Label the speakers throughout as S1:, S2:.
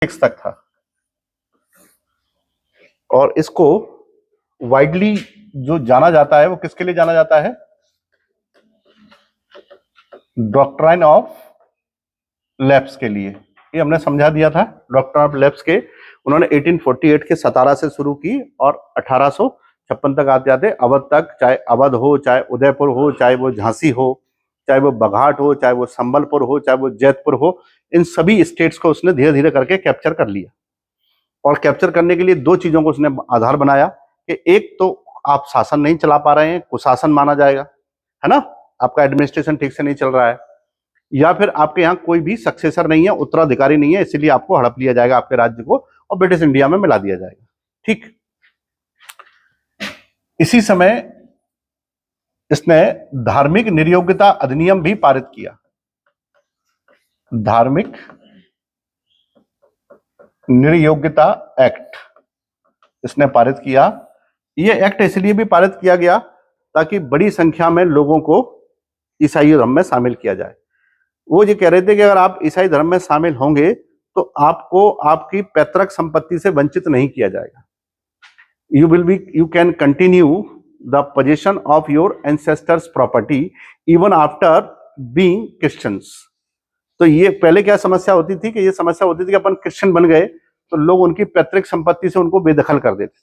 S1: तक था और इसको वाइडली जो जाना जाता है वो किसके लिए जाना जाता है? डॉक्ट्राइन ऑफ लैप्स के लिए। ये हमने समझा दिया था। डॉक्ट्राइन ऑफ लैप्स के उन्होंने 1848 के सतारा से शुरू की और 1856 तक आते आते अवध तक, चाहे अवध हो, चाहे उदयपुर हो, चाहे वो झांसी हो, चाहे वो बघाट हो, चाहे वो संबलपुर हो, चाहे वो जैतपुर हो, इन सभी स्टेट्स को उसने धीरे धीरे करके कैप्चर कर लिया। और कैप्चर करने के लिए दो चीजों को उसने आधार बनाया कि एक तो आप शासन नहीं चला पा रहे हैं, कुशासन माना जाएगा, है ना, आपका एडमिनिस्ट्रेशन ठीक से नहीं चल रहा है, या फिर आपके यहाँ कोई भी सक्सेसर नहीं है, उत्तराधिकारी नहीं है, इसीलिए आपको हड़प लिया जाएगा आपके राज्य को और ब्रिटिश इंडिया में मिला दिया जाएगा। ठीक, इसी समय इसने धार्मिक निर्योग्यता अधिनियम भी पारित किया। धार्मिक निर्योग्यता एक्ट इसने पारित किया। यह एक्ट इसलिए भी पारित किया गया ताकि बड़ी संख्या में लोगों को ईसाई धर्म में शामिल किया जाए। वो ये कह रहे थे कि अगर आप ईसाई धर्म में शामिल होंगे तो आपको आपकी पैतृक संपत्ति से वंचित नहीं किया जाएगा। You can continue the position of your ancestors property even after being Christians. तो ये पहले क्या समस्या होती थी कि ये समस्या होती थी कि अपन क्रिश्चियन बन गए तो लोग उनकी पैतृक संपत्ति से उनको बेदखल कर देते।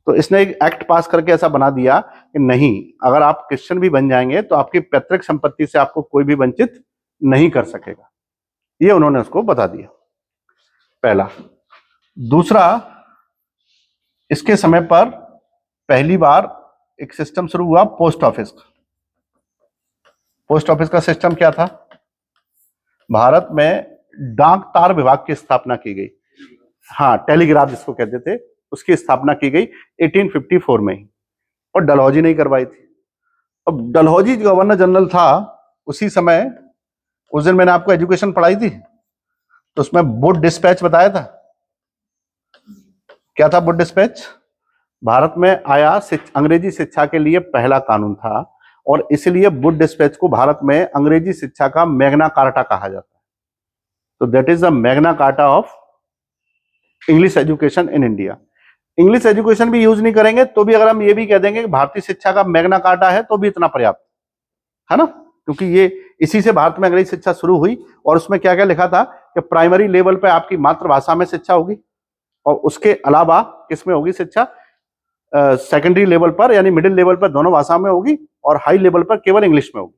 S1: तो इसने एक एक्ट पास करके ऐसा बना दिया कि नहीं, अगर आप क्रिश्चियन भी बन जाएंगे तो आपकी पैतृक संपत्ति से आपको कोई भी वंचित नहीं कर सकेगा। ये उन्होंने उसको बता दिया, पहला। दूसरा, इसके समय पर पहली बार एक सिस्टम शुरू हुआ पोस्ट ऑफिस का। पोस्ट ऑफिस का सिस्टम क्या था? भारत में डाक तार विभाग की स्थापना की गई। हाँ, टेलीग्राफ जिसको कहते थे, उसकी स्थापना की गई 1854 में ही, और डलहौजी ने करवाई थी। अब डलहौजी गवर्नर जनरल था उसी समय। उस दिन मैंने आपको एजुकेशन पढ़ाई थी तो उसमें वुड डिस्पैच बताया था। क्या था वुड डिस्पैच? भारत में आया अंग्रेजी शिक्षा के लिए पहला कानून था और इसलिए वुड डिस्पैच को भारत में अंग्रेजी शिक्षा का मैग्ना कार्टा कहा जाता है। तो that is the Magna carta of English education in India. English education भी यूज नहीं करेंगे तो भी अगर हम ये भी कह देंगे कि भारतीय शिक्षा का मैग्ना कार्टा है तो भी इतना पर्याप्त है ना, क्योंकि ये इसी से भारत में अंग्रेजी शिक्षा शुरू हुई। और उसमें क्या क्या लिखा था कि प्राइमरी लेवल पे आपकी मातृभाषा में शिक्षा होगी और उसके अलावा किसमें होगी शिक्षा? सेकेंडरी लेवल पर यानी मिडिल लेवल पर दोनों भाषा में होगी और हाई लेवल पर केवल इंग्लिश में होगी।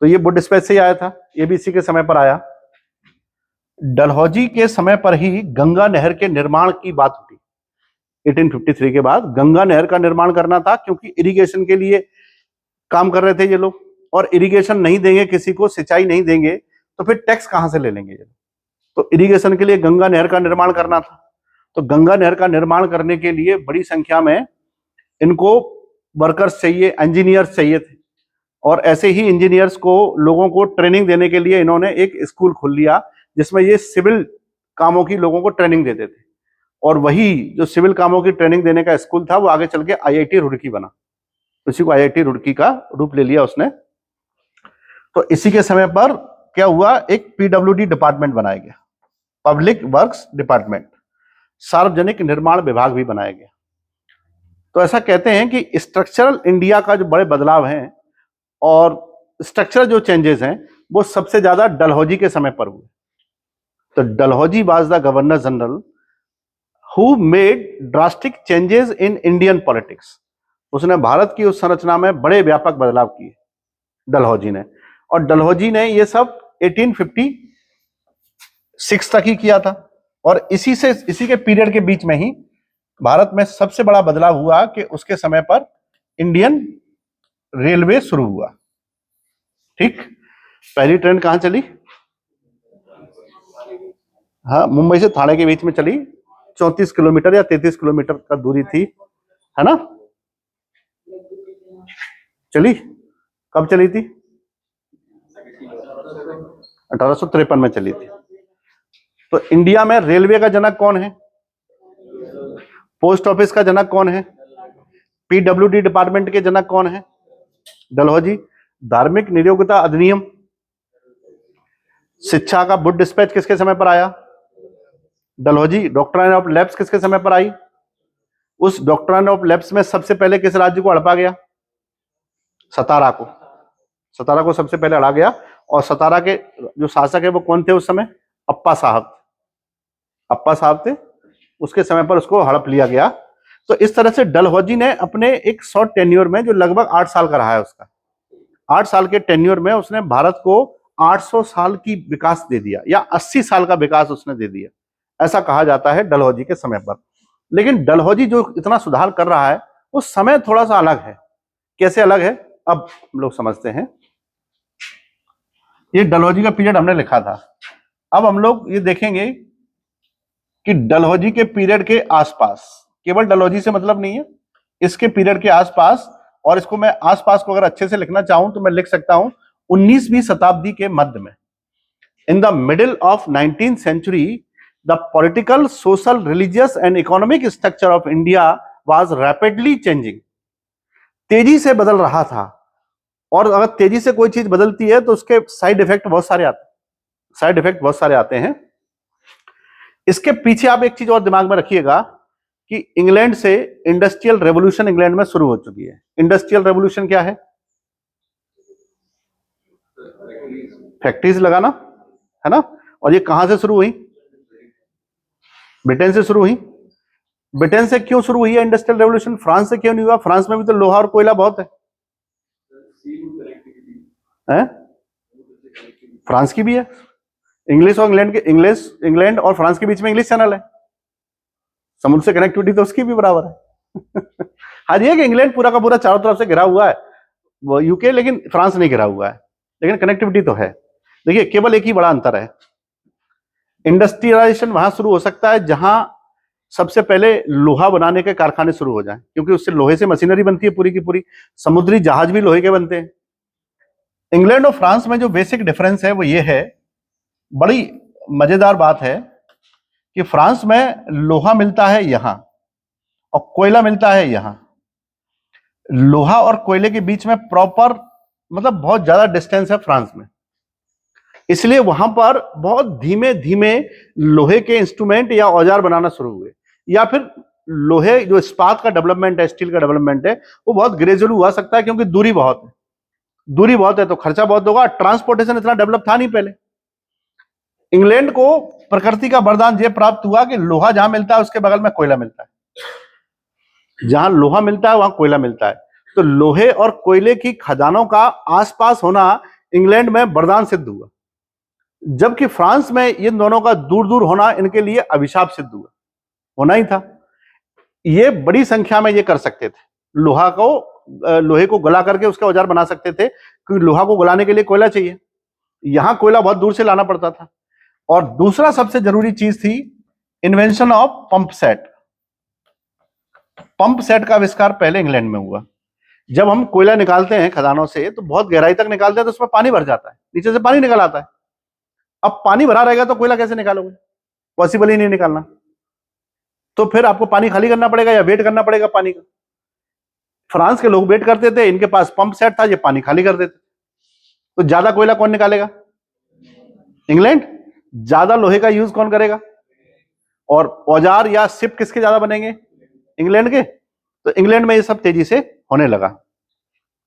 S1: तो ये वुड डिस्पैच से ही आया था, ये भी इसी के समय पर आया। डलहौजी के समय पर ही गंगा नहर के निर्माण की बात उठी। 1853 के बाद गंगा नहर का निर्माण करना था, क्योंकि इरिगेशन के लिए काम कर रहे थे ये लोग, और इरिगेशन नहीं देंगे किसी को, सिंचाई नहीं देंगे तो फिर टैक्स कहां से ले लेंगे ये लोग। तो इरिगेशन के लिए गंगा नहर का निर्माण करना था। तो गंगा नहर का निर्माण करने के लिए बड़ी संख्या में इनको वर्कर्स चाहिए, इंजीनियर्स चाहिए थे, और ऐसे ही इंजीनियर्स को लोगों को ट्रेनिंग देने के लिए इन्होंने एक स्कूल खोल लिया जिसमें ये सिविल कामों की लोगों को ट्रेनिंग देते थे। और वही जो सिविल कामों की ट्रेनिंग देने का स्कूल था वो आगे चल के आईआईटी रुड़की बना। उसी को आईआईटी रुड़की का रूप ले लिया उसने। तो इसी के समय पर क्या हुआ, एक पीडब्ल्यूडी डिपार्टमेंट बनाया गया, पब्लिक वर्क्स डिपार्टमेंट, सार्वजनिक निर्माण विभाग भी बनाया गया। तो ऐसा कहते हैं कि स्ट्रक्चरल इंडिया का जो बड़े बदलाव हैं और स्ट्रक्चरल जो चेंजेस हैं वो सबसे ज्यादा डलहौजी के समय पर हुए। तो Dalhousie was the governor general who made drastic changes in Indian politics. उसने भारत की उस संरचना में बड़े व्यापक बदलाव किए डलहौजी ने। और डलहौजी ने ये सब 1856 तक ही किया था। और इसी के पीरियड के बीच में ही भारत में सबसे बड़ा बदलाव हुआ कि उसके समय पर इंडियन रेलवे शुरू हुआ। ठीक, पहली ट्रेन कहां चली? हाँ, मुंबई से थाने के बीच में चली, 34 किलोमीटर या 33 किलोमीटर का दूरी थी, है ना। चली, कब चली थी? 1853 में चली थी। तो इंडिया में रेलवे का जनक कौन है? पोस्ट ऑफिस का जनक कौन है? पीडब्ल्यूडी डिपार्टमेंट के जनक कौन है? डलहौजी। धार्मिक नियोक्ता अधिनियम, शिक्षा का वुड डिस्पैच किसके समय पर आया? डलहौजी डॉक्ट्राइन ऑफ लैप्स किसके समय पर आई? उस डॉक्ट्राइन ऑफ लैप्स में सबसे पहले किस राज्य को हड़पा गया? सतारा को। सतारा को सबसे पहले हड़ा गया, और सतारा के जो शासक है वो कौन थे उस समय? अप्पा साहब। अप्पा साहब थे, उसके समय पर उसको हड़प लिया गया। तो इस तरह से डलहौजी ने अपने एक शॉर्ट टेन्योर में, जो लगभग 8 साल का रहा है उसका, 8 साल के टेन्योर में उसने भारत को 800 साल की विकास दे दिया, या 80 साल का विकास उसने दे दिया, ऐसा कहा जाता है डलहौजी के समय पर। लेकिन डलहौजी जो इतना सुधार कर रहा है, वो समय थोड़ा सा अलग है। कैसे अलग है अब हम लोग समझते हैं। ये डलहौजी का पीरियड हमने लिखा था। अब हम लोग ये देखेंगे कि डलहौजी के पीरियड के आसपास, केवल डलहौजी से मतलब नहीं है, इसके पीरियड के आसपास, और इसको मैं आसपास को अगर अच्छे से लिखना चाहूं तो मैं लिख सकता हूं 19वीं शताब्दी के मध्य में, in the middle of 19th century, the political, social, religious and economic structure of India was rapidly changing. तेजी से बदल रहा था, और अगर तेजी से कोई चीज बदलती है तो उसके साइड इफेक्ट बहुत सारे आते हैं। इसके पीछे आप एक चीज और दिमाग में रखिएगा कि इंग्लैंड से इंडस्ट्रियल रेवोल्यूशन इंग्लैंड में शुरू हो चुकी है। इंडस्ट्रियल रेवोल्यूशन क्या है? फैक्ट्रीज लगाना, है ना। और ये कहां से शुरू हुई? ब्रिटेन से शुरू हुई। ब्रिटेन से क्यों शुरू हुई है इंडस्ट्रियल रेवोल्यूशन? फ्रांस से क्यों नहीं हुआ? फ्रांस में भी तो लोहा और कोयला बहुत है? फ्रांस की भी है। इंग्लैंड और फ्रांस के बीच में इंग्लिश चैनल है, समुद्र से कनेक्टिविटी तो उसकी भी बराबर है। हाँ जी, है कि इंग्लैंड पूरा का पूरा चारों तरफ से घिरा हुआ है, वो यूके, लेकिन फ्रांस नहीं घिरा हुआ है, लेकिन कनेक्टिविटी तो है। देखिए, केवल एक ही बड़ा अंतर है, इंडस्ट्रियलाइजेशन वहां शुरू हो सकता है जहां सबसे पहले लोहा बनाने के कारखाने शुरू हो जाएं, क्योंकि उससे लोहे से मशीनरी बनती है पूरी की पूरी, समुद्री जहाज भी लोहे के बनते हैं। इंग्लैंड और फ्रांस में जो बेसिक डिफरेंस है वो ये है, बड़ी मजेदार बात है कि फ्रांस में लोहा मिलता है यहां और कोयला मिलता है यहां। लोहा और कोयले के बीच में प्रॉपर, मतलब बहुत ज्यादा डिस्टेंस है फ्रांस में, इसलिए वहां पर बहुत धीमे धीमे लोहे के इंस्ट्रूमेंट या औजार बनाना शुरू हुए, या फिर लोहे जो इस्पात का डेवलपमेंट है, स्टील का डेवलपमेंट है, वो बहुत ग्रेजुअल हुआ सकता है, क्योंकि दूरी बहुत है तो खर्चा बहुत होगा, ट्रांसपोर्टेशन इतना डेवलप था नहीं पहले। इंग्लैंड को प्रकृति का वरदान ये प्राप्त हुआ कि लोहा जहां मिलता है उसके बगल में कोयला मिलता है, जहां लोहा मिलता है वहां कोयला मिलता है। तो लोहे और कोयले की खदानों का आसपास होना इंग्लैंड में वरदान सिद्ध हुआ, जबकि फ्रांस में इन दोनों का दूर दूर होना इनके लिए अभिशाप सिद्ध हुआ। होना ही था, ये बड़ी संख्या में ये कर सकते थे, लोहे को गला करके उसका औजार बना सकते थे, क्योंकि लोहा को गलाने के लिए कोयला चाहिए, यहां कोयला बहुत दूर से लाना पड़ता था। और दूसरा सबसे जरूरी चीज थी invention of pump set. Pump set का आविष्कार पहले इंग्लैंड में हुआ। जब हम कोयला निकालते हैं खदानों से तो बहुत गहराई तक निकालते हैं, तो उसमें पानी भर जाता है, नीचे से पानी निकल आता है। अब पानी भरा रहेगा तो कोयला कैसे निकालोगे? पॉसिबल ही नहीं निकालना, तो फिर आपको पानी खाली करना पड़ेगा या वेट करना पड़ेगा पानी का। फ्रांस के लोग वेट करते थे, इनके पास पंप सेट था, ये पानी खाली कर देते। तो ज्यादा कोयला कौन निकालेगा? इंग्लैंड। ज्यादा लोहे का यूज कौन करेगा? और औजार या शिप किसके ज्यादा बनेंगे? इंग्लैंड के। तो इंग्लैंड में ये सब तेजी से होने लगा।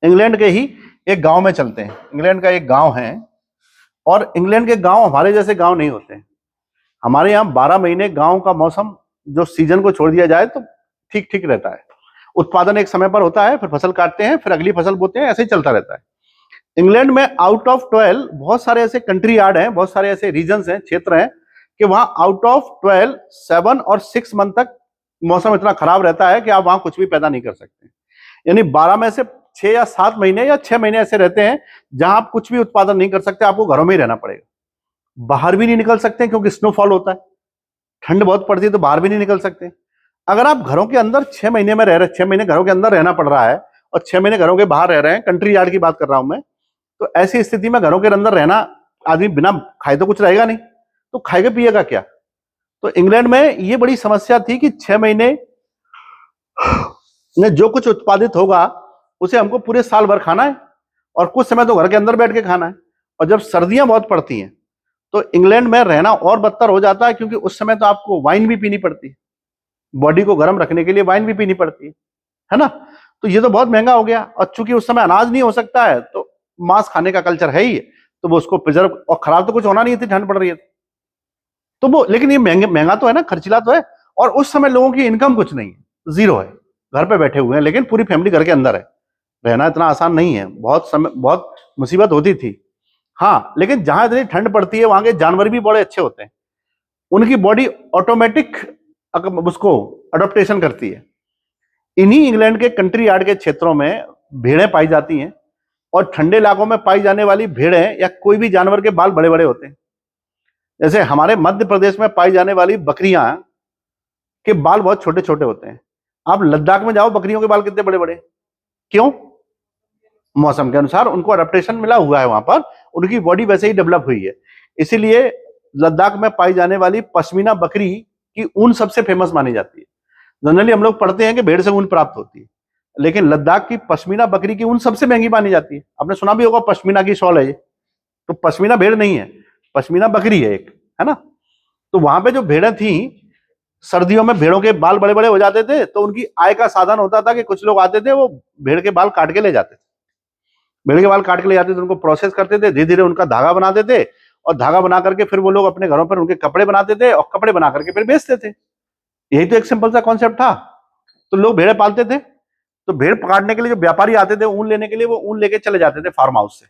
S1: इंग्लैंड के ही एक गांव में चलते हैं। इंग्लैंड का एक गांव है, और इंग्लैंड के गांव हमारे जैसे गांव नहीं होते हैं। हमारे यहाँ 12 महीने गांव का मौसम, जो सीजन को छोड़ दिया जाए तो ठीक ठीक रहता है। उत्पादन एक समय पर होता है, फिर फसल काटते हैं, फिर अगली फसल बोते हैं, ऐसे ही चलता रहता है। इंग्लैंड में आउट ऑफ 12 बहुत सारे ऐसे कंट्री यार्ड हैं, बहुत सारे ऐसे रीजन्स हैं, क्षेत्र हैं, कि वहां आउट ऑफ 12 7 और 6 मंथ तक मौसम इतना खराब रहता है कि आप वहां कुछ भी पैदा नहीं कर सकते। यानी 12 में से 6 या 7 महीने या 6 महीने ऐसे रहते हैं जहां आप कुछ भी उत्पादन नहीं कर सकते, आपको घरों में ही रहना पड़ेगा। बाहर भी नहीं निकल सकते क्योंकि स्नोफॉल होता है, ठंड बहुत पड़ती है, तो बाहर भी नहीं निकल सकते। अगर आप घरों के अंदर 6 महीने में रह रहे, 6 महीने घरों के अंदर रहना पड़ रहा है और 6 महीने घरों के बाहर रह रहे हैं, कंट्री यार्ड की बात कर रहा हूं मैं, तो ऐसी स्थिति में घरों के अंदर रहना, आदमी बिना खाए तो कुछ रहेगा नहीं, तो खाएगा पिएगा क्या? तो इंग्लैंड में ये बड़ी समस्या थी कि 6 महीने में जो कुछ उत्पादित होगा उसे हमको पूरे साल भर खाना है, और कुछ समय तो घर के अंदर बैठ के खाना है। और जब सर्दियां बहुत पड़ती हैं तो इंग्लैंड में रहना और बदतर हो जाता है, क्योंकि उस समय तो आपको वाइन भी पीनी पड़ती है, बॉडी को गर्म रखने के लिए वाइन भी पीनी पड़ती है ना। तो ये तो बहुत महंगा हो गया, और चूंकि उस समय अनाज नहीं हो सकता है तो मांस खाने का कल्चर है ही है, तो वो उसको प्रिजर्व, और खराब तो कुछ होना नहीं थी, ठंड पड़ रही है तो वो, लेकिन ये महंगा तो है ना, खर्चीला तो है। और उस समय लोगों की इनकम कुछ नहीं है, जीरो है, घर पे बैठे हुए हैं, लेकिन पूरी फैमिली घर के अंदर है। रहना इतना आसान नहीं है, बहुत मुसीबत होती थी। हाँ, लेकिन जहां इतनी ठंड पड़ती है वहां के जानवर भी बड़े अच्छे होते हैं, उनकी बॉडी ऑटोमेटिक उसको अडोप्टेशन करती है। इन्हीं इंग्लैंड के कंट्री यार्ड के क्षेत्रों में भेड़ें पाई जाती हैं, और ठंडे इलाकों में पाई जाने वाली भेड़ें या कोई भी जानवर के बाल बड़े बड़े होते हैं। जैसे हमारे मध्य प्रदेश में पाई जाने वाली बकरियां के बाल बहुत छोटे छोटे होते हैं। आप लद्दाख में जाओ, बकरियों के बाल कितने बड़े बड़े, क्यों? मौसम के अनुसार उनको अडेप्टेशन मिला हुआ है, वहां पर उनकी बॉडी वैसे ही डेवलप हुई है। इसीलिए लद्दाख में पाई जाने वाली पश्मीना बकरी की ऊन सबसे फेमस मानी जाती है। जनरली हम लोग पढ़ते हैं कि भेड़ से ऊन प्राप्त होती है, लेकिन लद्दाख की पश्मीना बकरी की ऊन सबसे महंगी मानी जाती है। आपने सुना भी होगा पश्मीना की शॉल है ये, तो पश्मीना भेड़ नहीं है, पश्मीना बकरी है एक, है ना। तो वहां पे जो भेड़ें थी, सर्दियों में भेड़ों के बाल बड़े बड़े हो जाते थे, तो उनकी आय का साधन होता था कि कुछ लोग आते थे, वो भेड़ के बाल काट के ले जाते थे, भेड़ के बाल काट के ले जाते थे, उनको प्रोसेस करते थे, धीरे धीरे उनका धागा बनाते थे, और धागा बना करके फिर वो लोग अपने घरों पर उनके कपड़े बनाते थे, और कपड़े बना करके फिर बेचते थे। यही तो एक सिंपल सा कॉन्सेप्ट था। तो लोग भेड़े पालते थे, तो भेड़ काटने के लिए जो व्यापारी आते थे ऊन लेने के लिए, वो ऊन लेके चले जाते थे फार्म हाउस से,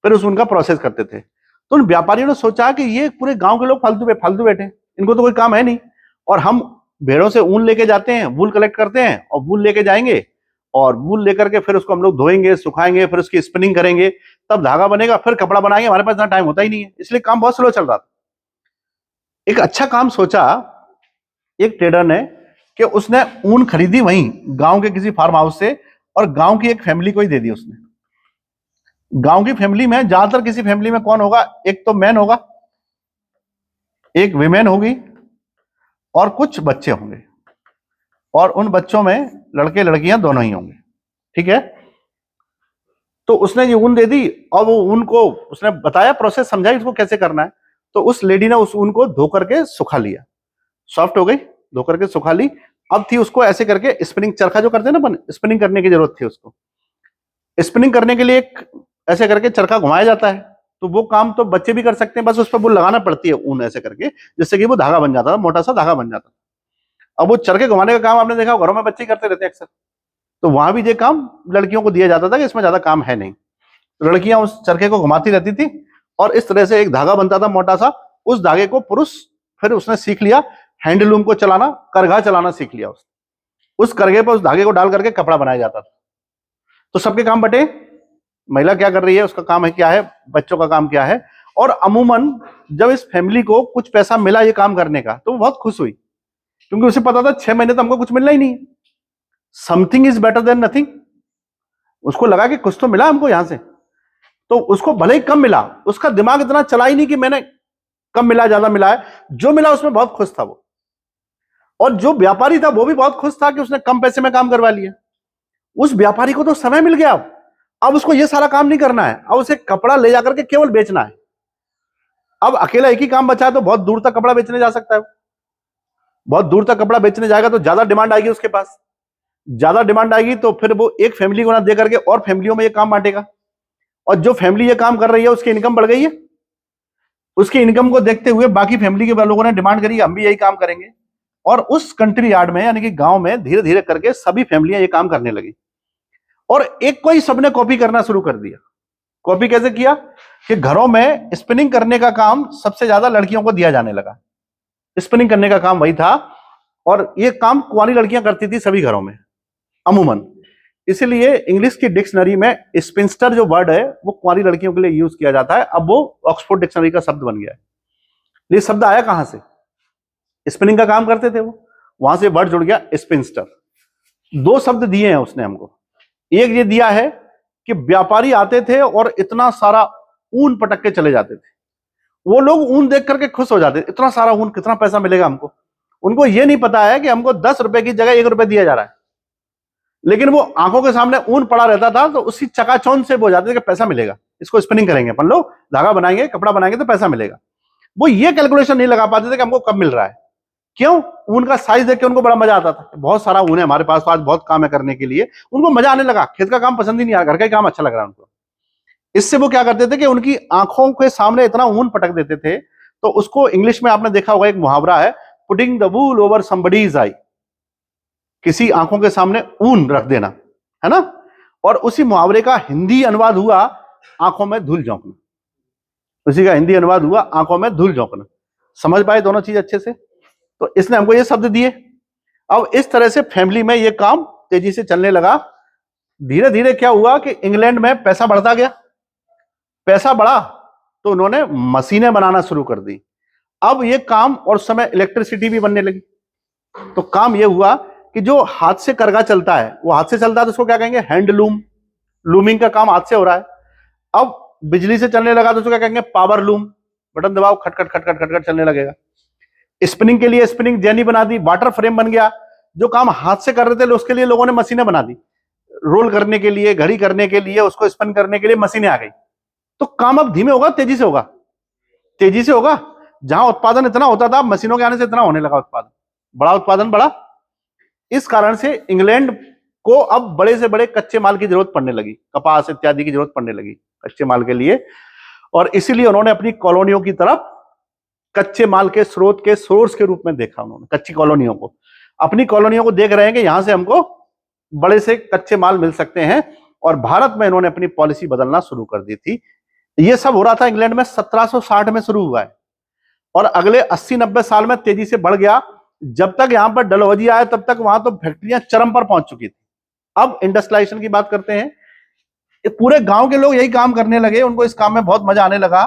S1: फिर उस ऊन का प्रोसेस करते थे। तो उन व्यापारियों ने सोचा कि ये पूरे गांव के लोग फालतू बैठे, इनको तो कोई काम है नहीं, और हम भेड़ों से ऊन लेके जाते हैं, वूल कलेक्ट करते हैं, और वूल लेके जाएंगे, और वूल लेकर के फिर उसको हम लोग धोएंगे, सुखाएंगे, फिर उसकी स्पिनिंग करेंगे, तब धागा बनेगा, फिर कपड़ा बनाएंगे। हमारे पास इतना टाइम होता ही नहीं है, इसलिए काम बहुत स्लो चल रहा था। एक अच्छा काम सोचा एक ट्रेडर ने, कि उसने ऊन खरीदी वहीं गांव के किसी फार्म हाउस से, और गांव की एक फैमिली को ही दे दी उसने। गांव की फैमिली में, ज्यादातर किसी फैमिली में कौन होगा, एक तो मैन होगा, एक विमेन होगी, और कुछ बच्चे होंगे, और उन बच्चों में लड़के लड़कियां दोनों ही होंगे, ठीक है। तो उसने ये ऊन दे दी, और वो ऊन को उसने बताया, प्रोसेस समझाई उसको कैसे करना है। तो उस लेडी ने उस ऊन को धो करके सुखा लिया, सॉफ्ट हो गई, धो करके सुखा ली। अब थी उसको ऐसे करके स्पिनिंग, चरखा जो करते हैं ना अपन, स्पिनिंग करने की जरूरत थी उसको। स्पिनिंग करने के लिए एक ऐसे करके चरखा घुमाया जाता है, तो वो काम तो बच्चे भी कर सकते हैं, बस उस पर वो लगाना पड़ती है ऊन ऐसे करके, जिससे कि वो धागा बन जाता था, मोटा सा धागा बन जाता था। अब वो चरखे घुमाने का काम आपने देखा घरों में बच्चे करते रहते हैं अक्सर, तो वहां भी ये काम लड़कियों को दिया जाता था कि इसमें ज्यादा काम है नहीं। लड़कियां उस चरखे को घुमाती रहती थी, और इस तरह से एक धागा बनता था मोटा सा, उस धागे को पुरुष, फिर उसने सीख लिया हैंडलूम को चलाना, करघा चलाना सीख लिया उसने। उस करघे पर उस धागे को डाल करके कपड़ा बनाया जाता था। तो सबके काम बटे, महिला क्या कर रही है, उसका काम है क्या है, बच्चों का काम क्या है। और अमूमन जब इस फैमिली को कुछ पैसा मिला ये काम करने का, तो वो बहुत खुश हुई, क्योंकि उसे पता था 6 महीने तो हमको कुछ मिलना ही नहीं, something is better than nothing. उसको लगा कि कुछ तो मिला हमको यहां से। तो उसको भले ही कम मिला, उसका दिमाग इतना चला ही नहीं कि मैंने कम मिला ज्यादा मिला है, जो मिला उसमें बहुत खुश था वो। और जो व्यापारी था वो भी बहुत खुश था कि उसने कम पैसे में काम करवा लिया। उस व्यापारी को तो समय मिल गया, अब उसको ये सारा काम नहीं करना है, अब उसे कपड़ा ले जाकर के केवल बेचना है। अब अकेला एक ही काम बचा है, तो बहुत दूर तक कपड़ा बेचने जा सकता है। बहुत दूर तक कपड़ा बेचने जाएगा तो ज्यादा डिमांड आएगी उसके पास, ज्यादा डिमांड आएगी तो फिर वो एक फैमिली को ना दे करके और फैमिलियों में ये काम बांटेगा, और जो फैमिली ये काम कर रही है उसकी इनकम बढ़ गई है, उसकी इनकम को देखते हुए बाकी फैमिली के लोगों ने डिमांड करी हम भी यही काम करेंगे, और उस कंट्री यार्ड में यानी कि गांव में धीरे धीरे करके सभी फैमिलियां ये काम करने लगी, और एक को ही सबने कॉपी करना शुरू कर दिया। कॉपी कैसे किया कि घरों में स्पिनिंग करने का काम सबसे ज्यादा लड़कियों को दिया जाने लगा, स्पिनिंग करने का काम वही था, और ये काम कुंवारी लड़कियां करती थी सभी घरों में अमूमन। इसलिए इंग्लिश की डिक्शनरी में स्पिंस्टर जो वर्ड है वो कुंवारी लड़कियों के लिए यूज किया जाता है, अब वो ऑक्सफोर्ड डिक्शनरी का शब्द बन गया है। ये शब्द आया कहां से, स्पिनिंग का काम करते थे वो, वहां से वर्ड जुड़ गया स्पिंस्टर। 2 शब्द दिए हैं उसने हमको, एक ये दिया है कि व्यापारी आते थे और इतना सारा ऊन पटक के चले जाते थे, वो लोग ऊन देख करके खुश हो जाते थे, इतना सारा ऊन कितना पैसा मिलेगा हमको। उनको ये नहीं पता है कि हमको 10 रुपए की जगह 1 रुपए दिया जा रहा है, लेकिन वो आंखों के सामने ऊन पड़ा रहता था तो उसी चकाचौंध से वो जाते थे कि पैसा मिलेगा, इसको स्पिनिंग करेंगे अपन लोग, धागा बनाएंगे, कपड़ा बनाएंगे तो पैसा मिलेगा। वो ये कैलकुलेशन नहीं लगा पाते थे कि हमको कब मिल रहा है। क्यों? ऊन का साइज देख के उनको बड़ा मजा आता था, बहुत सारा ऊन है हमारे पास, तो आज बहुत काम है करने के लिए, उनको मजा आने लगा, खेत का काम पसंद ही नहीं आ रहा, घर का ही काम अच्छा लग रहा है उनको। इससे वो क्या करते थे कि उनकी आंखों के सामने इतना ऊन पटक देते थे, तो उसको इंग्लिश में आपने देखा होगा, एक मुहावरा है, putting the wool over somebody's eye, किसी आंखों के सामने ऊन रख देना, है ना। और उसी मुहावरे का हिंदी अनुवाद हुआ आंखों में धूल झोंकना, उसी का हिंदी अनुवाद हुआ आंखों में धूल झोंकना। समझ पाए दोनों चीज अच्छे से? तो इसने हमको ये शब्द दिए। अब इस तरह से फैमिली में ये काम तेजी से चलने लगा। धीरे धीरे क्या हुआ कि इंग्लैंड में पैसा बढ़ता गया, पैसा बढ़ा तो उन्होंने मशीनें बनाना शुरू कर दी। अब ये काम, और उस समय इलेक्ट्रिसिटी भी बनने लगी, तो काम ये हुआ कि जो हाथ से करगा चलता है, वो हाथ से चलता है तो उसको क्या कहेंगे? हैंडलूम। लूमिंग का काम हाथ से हो रहा है। अब बिजली से चलने लगा तो उसको क्या कहेंगे? Power loom. बटन दबाओ, खटखट खटखट खटखट चलने लगेगा। स्पिनिंग के लिए स्पिनिंग जेनी बना दी, वाटर फ्रेम बन गया। जो काम हाथ से कर रहे थे उसके लिए लोगों ने मशीनें बना दी, रोल करने के लिए, घड़ी करने के लिए, उसको स्पिन करने के लिए मशीनें आ गई। तो काम अब धीमे होगा, तेजी से होगा? तेजी से होगा। जहां उत्पादन इतना होता था, मशीनों के आने से इतना होने लगा उत्पादन, बड़ा उत्पादन बढ़ा। इस कारण से इंग्लैंड को अब बड़े से बड़े कच्चे माल की जरूरत पड़ने लगी, कपास इत्यादि की जरूरत पड़ने लगी कच्चे माल के लिए। और इसीलिए उन्होंने अपनी कॉलोनियों की तरफ कच्चे माल के स्रोत के सोर्स के रूप में देखा। उन्होंने कच्ची कॉलोनियों को, अपनी कॉलोनियों को देख रहे हैं कि यहां से हमको बड़े से कच्चे माल मिल सकते हैं, और भारत में इन्होंने अपनी पॉलिसी बदलना शुरू कर दी थी। यह सब हो रहा था इंग्लैंड में 1760 में शुरू हुआ है, और अगले 80-90 साल में तेजी से बढ़ गया। जब तक यहां पर डलहौजी आया तब तक वहां तो फैक्ट्रियां चरम पर पहुंच चुकी थी। अब इंडस्ट्रियलाइजेशन की बात करते हैं। पूरे गांव के लोग यही काम करने लगे, उनको इस काम में बहुत मजा आने लगा,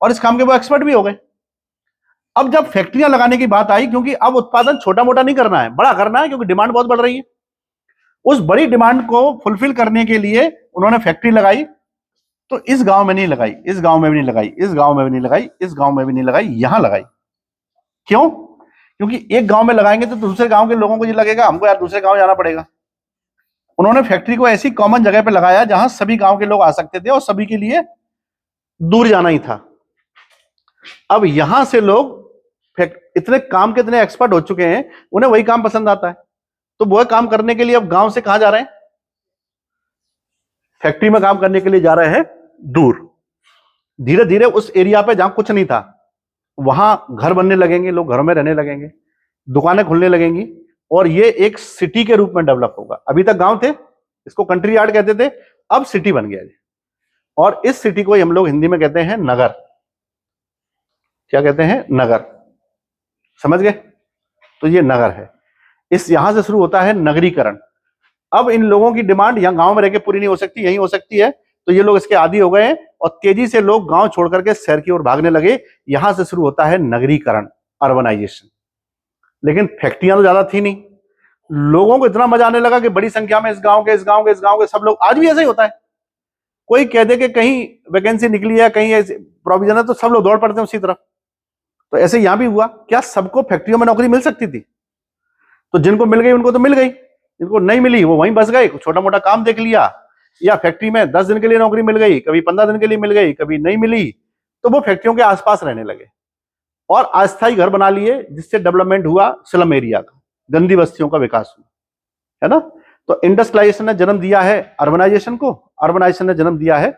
S1: और इस काम के वो एक्सपर्ट भी हो गए। अब जब फैक्ट्रियां लगाने की बात आई, क्योंकि अब उत्पादन छोटा मोटा नहीं करना है, बड़ा करना है, क्योंकि डिमांड बहुत बढ़ रही है। उस बड़ी डिमांड को फुलफिल करने के लिए उन्होंने फैक्ट्री लगाई। तो इस गांव में नहीं लगाई, इस गांव में भी नहीं लगाई, इस गांव में भी नहीं लगाई, इस गांव में भी नहीं लगाई, यहां लगाई। क्यों? क्योंकि एक गांव में लगाएंगे तो दूसरे गांव के लोगों को ये लगेगा हमको यार दूसरे गांव जाना पड़ेगा। उन्होंने फैक्ट्री को ऐसी कॉमन जगह पे लगाया जहां सभी गांव के लोग आ सकते थे, और सभी के लिए दूर जाना ही था। अब यहां से लोग इतने काम के इतने एक्सपर्ट हो चुके हैं, उन्हें वही काम पसंद आता है, तो वह काम करने के लिए अब गांव से कहां जा रहे हैं? फैक्ट्री में काम करने के लिए जा रहे हैं दूर। धीरे धीरे उस एरिया पे जहां कुछ नहीं था, वहां घर बनने लगेंगे, लोग घरों में रहने लगेंगे, दुकानें खुलने लगेंगी, और ये एक सिटी के रूप में डेवलप होगा। अभी तक गांव थे, इसको कंट्री यार्ड कहते थे, अब सिटी बन गया है। और इस सिटी को हम लोग हिंदी में कहते हैं नगर। क्या कहते हैं? नगर। समझ गए? तो ये नगर है। इस यहां से शुरू होता है नगरीकरण। अब इन लोगों की डिमांड यहां गांव में रह के पूरी नहीं हो सकती, यहीं हो सकती है, तो ये लोग इसके आदी हो गए हैं, और तेजी से लोग गांव छोड़ करके शहर की ओर भागने लगे। यहां से शुरू होता है नगरीकरण, अर्बनाइजेशन। लेकिन फैक्ट्रियां तो ज्यादा थी नहीं, लोगों को इतना मजा आने लगा कि बड़ी संख्या में इस गांव के, इस गांव के, इस गांव के सब लोग, आज भी ऐसा ही होता है, कोई कह दे कि कहीं वैकेंसी निकली है, कहीं प्रोविजन है, तो सब लोग दौड़ पड़ते हैं उसी तरफ। तो ऐसे यहां भी हुआ। क्या सबको फैक्ट्रियों में नौकरी मिल सकती थी? तो जिनको मिल गई उनको तो मिल गई, जिनको नहीं मिली वो वहीं बस गए, छोटा मोटा काम देख लिया, या फैक्ट्री में 10 दिन के लिए नौकरी मिल गई, कभी 15 दिन के लिए मिल गई, कभी नहीं मिली, तो वो फैक्ट्रियों के आसपास रहने लगे, और अस्थायी घर बना लिए, जिससे डेवलपमेंट हुआ स्लम एरिया का, गंदी बस्तियों का विकास हुआ, है ना। तो इंडस्ट्रियलाइजेशन ने जन्म दिया है अर्बनाइजेशन को, अर्बनाइजेशन ने जन्म दिया है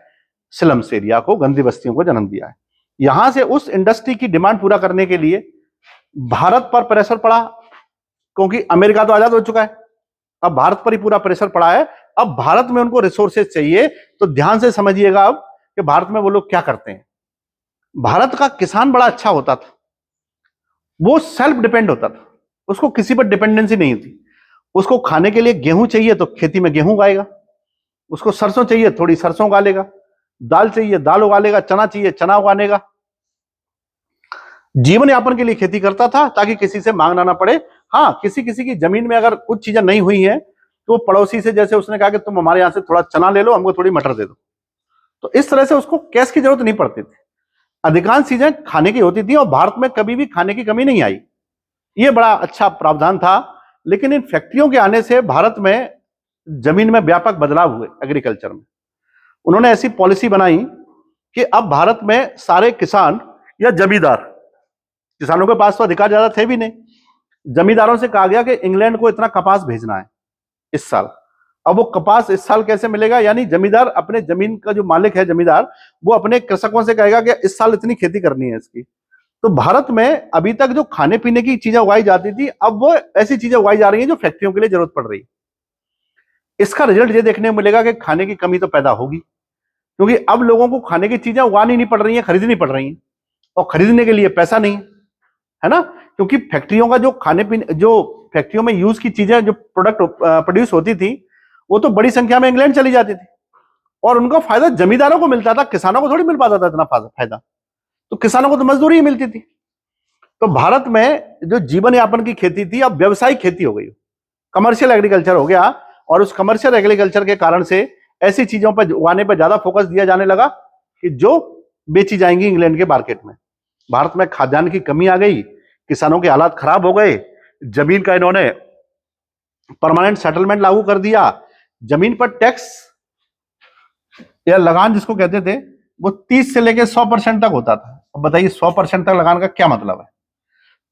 S1: स्लम्स एरिया को, गंदी बस्तियों को जन्म दिया है। यहां से उस इंडस्ट्री की डिमांड पूरा करने के लिए भारत पर प्रेशर पड़ा, क्योंकि अमेरिका तो आजाद हो चुका है, अब भारत पर ही पूरा प्रेशर पड़ा है। अब भारत में उनको रिसोर्सेज चाहिए, तो ध्यान से समझिएगा अब कि भारत में वो लोग क्या करते हैं। भारत का किसान बड़ा अच्छा होता था, वो सेल्फ डिपेंड होता था, उसको किसी पर डिपेंडेंसी नहीं थी। उसको खाने के लिए गेहूं चाहिए तो खेती में गेहूं उगाएगा, उसको सरसों चाहिए थोड़ी सरसों उगा लेगा, दाल चाहिए दाल उगा लेगा, चना चाहिए चना उगा लेगा। जीवन यापन के लिए खेती करता था, ताकि किसी से मांगना ना पड़े। हाँ, किसी किसी की जमीन में अगर कुछ चीजें नहीं हुई हैं, तो पड़ोसी से, जैसे उसने कहा कि तुम हमारे यहां से थोड़ा चना ले लो, हमको थोड़ी मटर दे दो, तो इस तरह से उसको कैश की जरूरत नहीं पड़ती थी। अधिकांश चीजें खाने की होती थी, और भारत में कभी भी खाने की कमी नहीं आई। ये बड़ा अच्छा प्रावधान था। लेकिन इन फैक्ट्रियों के आने से भारत में जमीन में व्यापक बदलाव हुए। एग्रीकल्चर में उन्होंने ऐसी पॉलिसी बनाई कि अब भारत में सारे किसान या जमींदार किसानों के पास तो अधिकार ज्यादा थे भी नहीं। जमींदारों से कहा गया कि इंग्लैंड को इतना कपास भेजना है इस साल। अब वो कपास इस साल कैसे मिलेगा, यानी जमींदार अपने जमीन का जो मालिक है जमींदार, वो अपने कृषकों से कहेगा कि इस साल इतनी खेती करनी है इसकी। तो भारत में अभी तक जो खाने पीने की चीजें उगाई जाती थी, अब वो ऐसी चीजें उगाई जा रही हैं जो फैक्ट्रियों के लिए जरूरत पड़ रही है। इसका रिजल्ट ये देखने को मिलेगा कि खाने की कमी तो पैदा होगी, क्योंकि अब लोगों को खाने की चीजें उगानी नहीं पड़ रही हैं, खरीदनी पड़ रही हैं, और खरीदने के लिए पैसा नहीं है ना। क्योंकि फैक्ट्रियों का जो खाने पीने, जो फैक्ट्रियों में यूज की चीजें, जो प्रोडक्ट प्रोड्यूस होती थी, वो तो बड़ी संख्या में इंग्लैंड चली जाती थी, और उनका फायदा जमींदारों को मिलता था, किसानों को थोड़ी मिल पाता था इतना फायदा। तो किसानों को तो मजदूरी ही मिलती थी। तो भारत में जो जीवन यापन की खेती थी, अब व्यवसायिक खेती हो गई, कमर्शियल एग्रीकल्चर हो गया, और उस कमर्शियल एग्रीकल्चर के कारण से ऐसी चीजों पर उगाने पर ज्यादा फोकस दिया जाने लगा कि जो बेची जाएंगी इंग्लैंड के मार्केट में। भारत में खाद्यान्न की कमी आ गई, किसानों के हालात खराब हो गए, जमीन का इन्होंने परमानेंट सेटलमेंट लागू कर दिया, जमीन पर टैक्स या लगान जिसको कहते थे वो 30 से लेकर 100% तक होता था। अब बताइए 100% तक लगान का क्या मतलब है?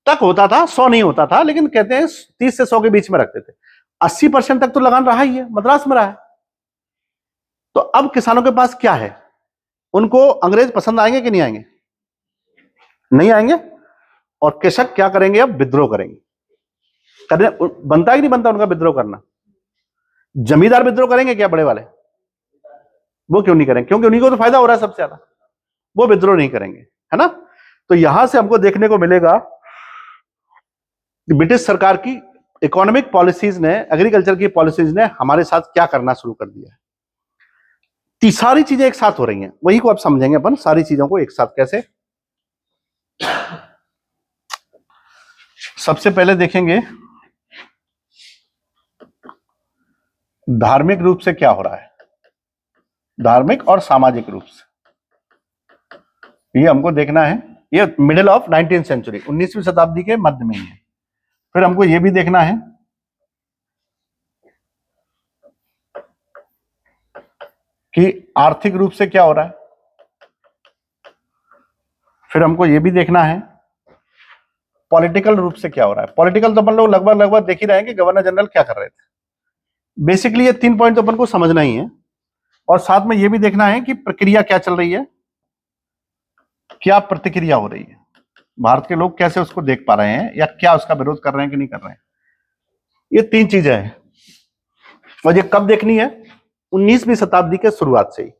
S1: तक होता था, 100 नहीं होता था, लेकिन कहते हैं 30 से 100 के बीच में रखते थे। 80% तक तो लगान रहा ही है, मद्रास में रहा है। तो अब किसानों के पास क्या है? उनको अंग्रेज पसंद आएंगे कि नहीं आएंगे? नहीं आएंगे। और कृषक क्या करेंगे? अब विद्रोह करेंगे। करने बनता है कि नहीं बनता उनका विद्रोह करना? जमींदार विद्रोह करेंगे क्या बड़े वाले? वो क्यों नहीं करेंगे? क्योंकि उन्हीं को तो फायदा हो रहा है सबसे ज्यादा। वो विद्रोह नहीं करेंगे, है ना। तो यहां से हमको देखने को मिलेगा कि ब्रिटिश सरकार की इकोनॉमिक पॉलिसीज ने, एग्रीकल्चर की पॉलिसीज ने हमारे साथ क्या करना शुरू कर दिया है। सारी चीजें एक साथ हो रही हैं, वही को आप समझेंगे अपन, सारी चीजों को एक साथ कैसे। सबसे पहले देखेंगे धार्मिक रूप से क्या हो रहा है, धार्मिक और सामाजिक रूप से ये हमको देखना है। ये मिडिल ऑफ 19वीं सेंचुरी, 19वीं शताब्दी के मध्य में ही है। फिर हमको ये भी देखना है कि आर्थिक रूप से क्या हो रहा है। फिर हमको ये भी देखना है पॉलिटिकल रूप से क्या हो रहा है। पॉलिटिकल तो अपन लोग लगभग देख ही रहे हैं कि गवर्नर जनरल क्या कर रहे थे। बेसिकली ये 3 पॉइंट तो अपन को समझना ही है, और साथ में ये भी देखना है कि प्रक्रिया क्या चल रही है, क्या प्रतिक्रिया हो रही है, भारत के लोग कैसे उसको देख पा रहे हैं, या क्या उसका विरोध कर रहे हैं कि नहीं कर रहे हैं। ये 3 चीजें हैं, और ये कब देखनी है? 19वीं शताब्दी के शुरुआत से ही।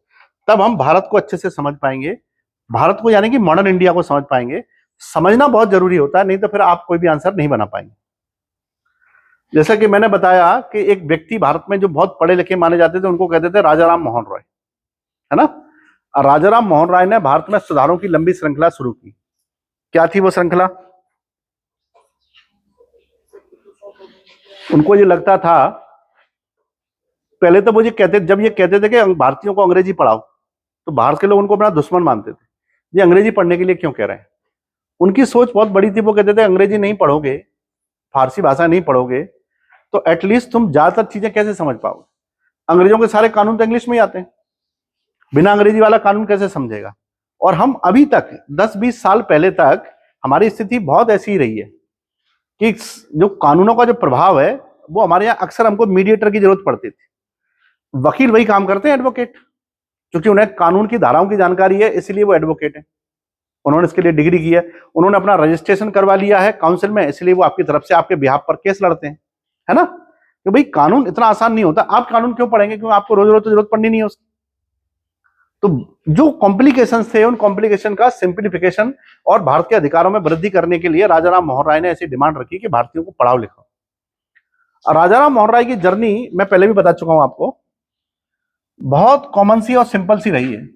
S1: तब हम भारत को अच्छे से समझ पाएंगे, भारत को यानी कि मॉडर्न इंडिया को समझ पाएंगे। समझना बहुत जरूरी होता है, नहीं तो फिर आप कोई भी आंसर नहीं बना पाएंगे। जैसा कि मैंने बताया कि एक व्यक्ति भारत में जो बहुत पढ़े लिखे माने जाते थे, उनको कहते थे राजा राम मोहन रॉय, है ना। राजा राम मोहन राय ने भारत में सुधारों की लंबी श्रृंखला शुरू की। क्या थी वो श्रृंखला? उनको ये लगता था, पहले तो वो ये कहते, जब ये कहते थे कि भारतीयों को अंग्रेजी पढ़ाओ, तो भारत के लोग उनको अपना दुश्मन मानते थे। ये अंग्रेजी पढ़ने के लिए क्यों कह रहे हैं? उनकी सोच बहुत बड़ी थी। वो कहते थे अंग्रेजी नहीं पढ़ोगे, फारसी भाषा नहीं पढ़ोगे, तो एटलीस्ट तुम ज्यादातर चीजें कैसे समझ पाओगे? अंग्रेजों के सारे कानून तो इंग्लिश में ही आते हैं, बिना अंग्रेजी वाला कानून कैसे समझेगा? और हम अभी तक 10-20 साल पहले तक हमारी स्थिति बहुत ऐसी ही रही है कि जो कानूनों का जो प्रभाव है, वो हमारे यहाँ अक्सर हमको मीडिएटर की जरूरत पड़ती थी। वकील वही काम करते हैं, एडवोकेट, क्योंकि उन्हें कानून की धाराओं की जानकारी है, इसलिए वो एडवोकेट है। उन्होंने इसके लिए डिग्री की है, उन्होंने अपना रजिस्ट्रेशन करवा लिया है काउंसिल में, इसलिए वो आपकी तरफ से आपके बिहाफ पर केस लड़ते हैं, है ना। कि भाई कानून इतना आसान नहीं होता। आप कानून क्यों पढ़ेंगे? क्योंकि आपको रोज रोज तो जरूरत पड़नी नहीं है उसकी। तो जो कॉम्प्लिकेशन थे, उन कॉम्प्लिकेशन का सिंप्लीफिकेशन और भारत के अधिकारों में वृद्धि करने के लिए राजा राम मोहन राय ने ऐसी डिमांड रखी कि भारतीयों को पढ़ाओ लिखाओ। और राजा राम मोहन राय की जर्नी मैं पहले भी बता चुका हूं आपको, बहुत कॉमन सी और सिंपल सी रही है।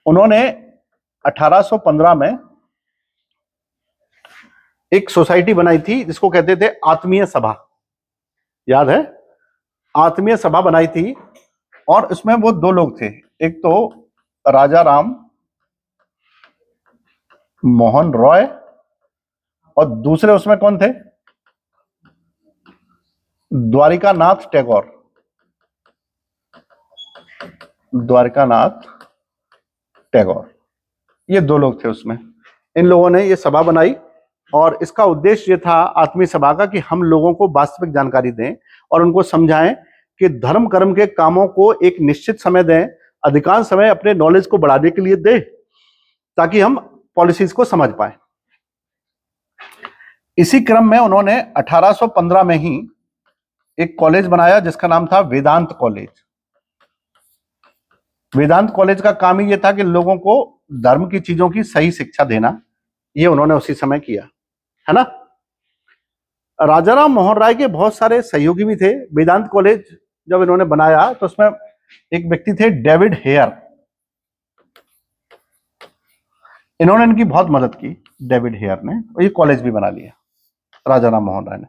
S1: उन्होंने 1815 में एक सोसाइटी बनाई थी जिसको कहते थे आत्मीय सभा, याद है? आत्मीय सभा बनाई थी, और इसमें वो 2 लोग थे, एक तो राजा राम मोहन रॉय, और दूसरे उसमें कौन थे? द्वारिकानाथ टैगोर। द्वारिकानाथ टैगोर, ये 2 लोग थे उसमें। इन लोगों ने ये सभा बनाई और इसका उद्देश्य ये था आत्मीय सभा का कि हम लोगों को वास्तविक जानकारी दें और उनको समझाएं कि धर्म कर्म के कामों को एक निश्चित समय दें, अधिकांश समय अपने नॉलेज को बढ़ाने के लिए दें ताकि हम पॉलिसीज को समझ पाए। इसी क्रम में उन्होंने 1815 में ही एक कॉलेज बनाया जिसका नाम था वेदांत कॉलेज। वेदांत कॉलेज का काम ही यह था कि लोगों को धर्म की चीजों की सही शिक्षा देना, ये उन्होंने उसी समय किया, है ना। राजाराम मोहन राय के बहुत सारे सहयोगी भी थे। वेदांत कॉलेज जब इन्होंने बनाया तो उसमें एक व्यक्ति थे डेविड हेयर, इन्होंने इनकी बहुत मदद की, डेविड हेयर ने, और ये कॉलेज भी बना लिया राजाराम मोहन राय ने।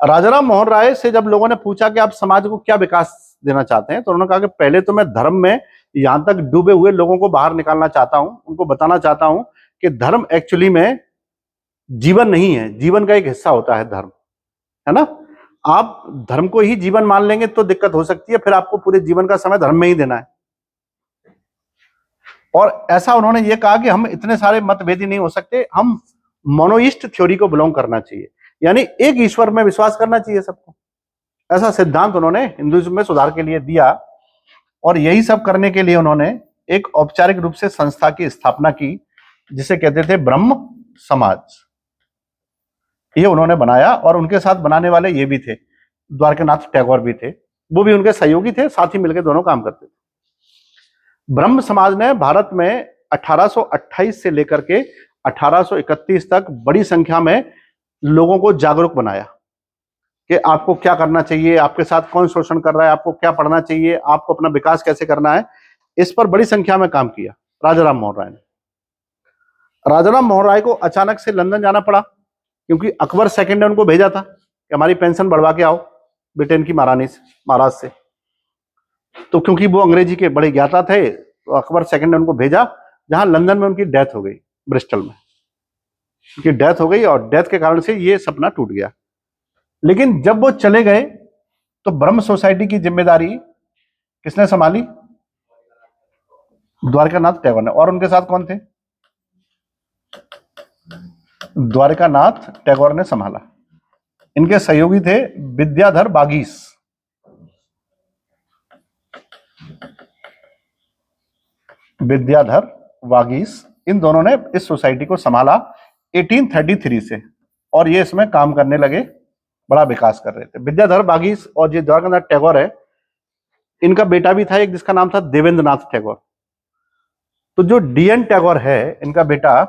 S1: राजाराम मोहन राय से जब लोगों ने पूछा कि आप समाज को क्या विकास देना चाहते हैं, तो उन्होंने कहा कि पहले तो मैं धर्म में यहां तक डूबे हुए लोगों को बाहर निकालना चाहता हूं, उनको बताना चाहता हूं कि धर्म एक्चुअली में जीवन नहीं है, जीवन का एक हिस्सा होता है धर्म, है ना। आप धर्म को ही जीवन मान लेंगे तो दिक्कत हो सकती है, फिर आपको पूरे जीवन का समय धर्म में ही देना है। और ऐसा उन्होंने ये कहा कि हम इतने सारे मतभेदी नहीं हो सकते, हम मोनोइस्ट थ्योरी को बिलोंग करना चाहिए, यानी एक ईश्वर में विश्वास करना चाहिए सबको। ऐसा सिद्धांत उन्होंने हिंदुइज्म में सुधार के लिए दिया और यही सब करने के लिए उन्होंने एक औपचारिक रूप से संस्था की स्थापना की जिसे कहते थे ब्रह्म समाज। ये उन्होंने बनाया और उनके साथ बनाने वाले ये भी थे, द्वारकानाथ टैगोर भी थे, वो भी उनके सहयोगी थे, साथ ही मिलकर दोनों काम करते थे। ब्रह्म समाज ने भारत में 1828 से लेकर के 1831 तक बड़ी संख्या में लोगों को जागरूक बनाया कि आपको क्या करना चाहिए, आपके साथ कौन शोषण कर रहा है, आपको क्या पढ़ना चाहिए, आपको अपना विकास कैसे करना है। इस पर बड़ी संख्या में काम किया राजाराम मोहन राय ने। राजाराम मोहन राय को अचानक से लंदन जाना पड़ा क्योंकि अकबर सेकंड ने उनको भेजा था कि हमारी पेंशन बढ़वा के आओ ब्रिटेन की महारानी से, महाराज से। तो क्योंकि वो अंग्रेजी के बड़े ज्ञाता थे तो अकबर सेकंड ने उनको भेजा, जहां लंदन में उनकी डेथ हो गई, ब्रिस्टल में उनकी डेथ हो गई और डेथ के कारण से ये सपना टूट गया। लेकिन जब वो चले गए तो ब्रह्म सोसाइटी की जिम्मेदारी किसने संभाली? द्वारकानाथ टैगोर ने। और उनके साथ कौन थे? द्वारकानाथ टैगोर ने संभाला। इनके सहयोगी थे विद्याधर बागीस। विद्याधर वागीस, इन दोनों ने इस सोसाइटी को संभाला 1833 से और ये इसमें काम करने लगे, बड़ा विकास कर रहे थे। विद्याधर बागीस और जो द्वारकानाथ टैगोर है, इनका बेटा भी था एक जिसका नाम था देवेंद्रनाथ टैगोर। तो जो डीएन टैगोर है इनका बेटा,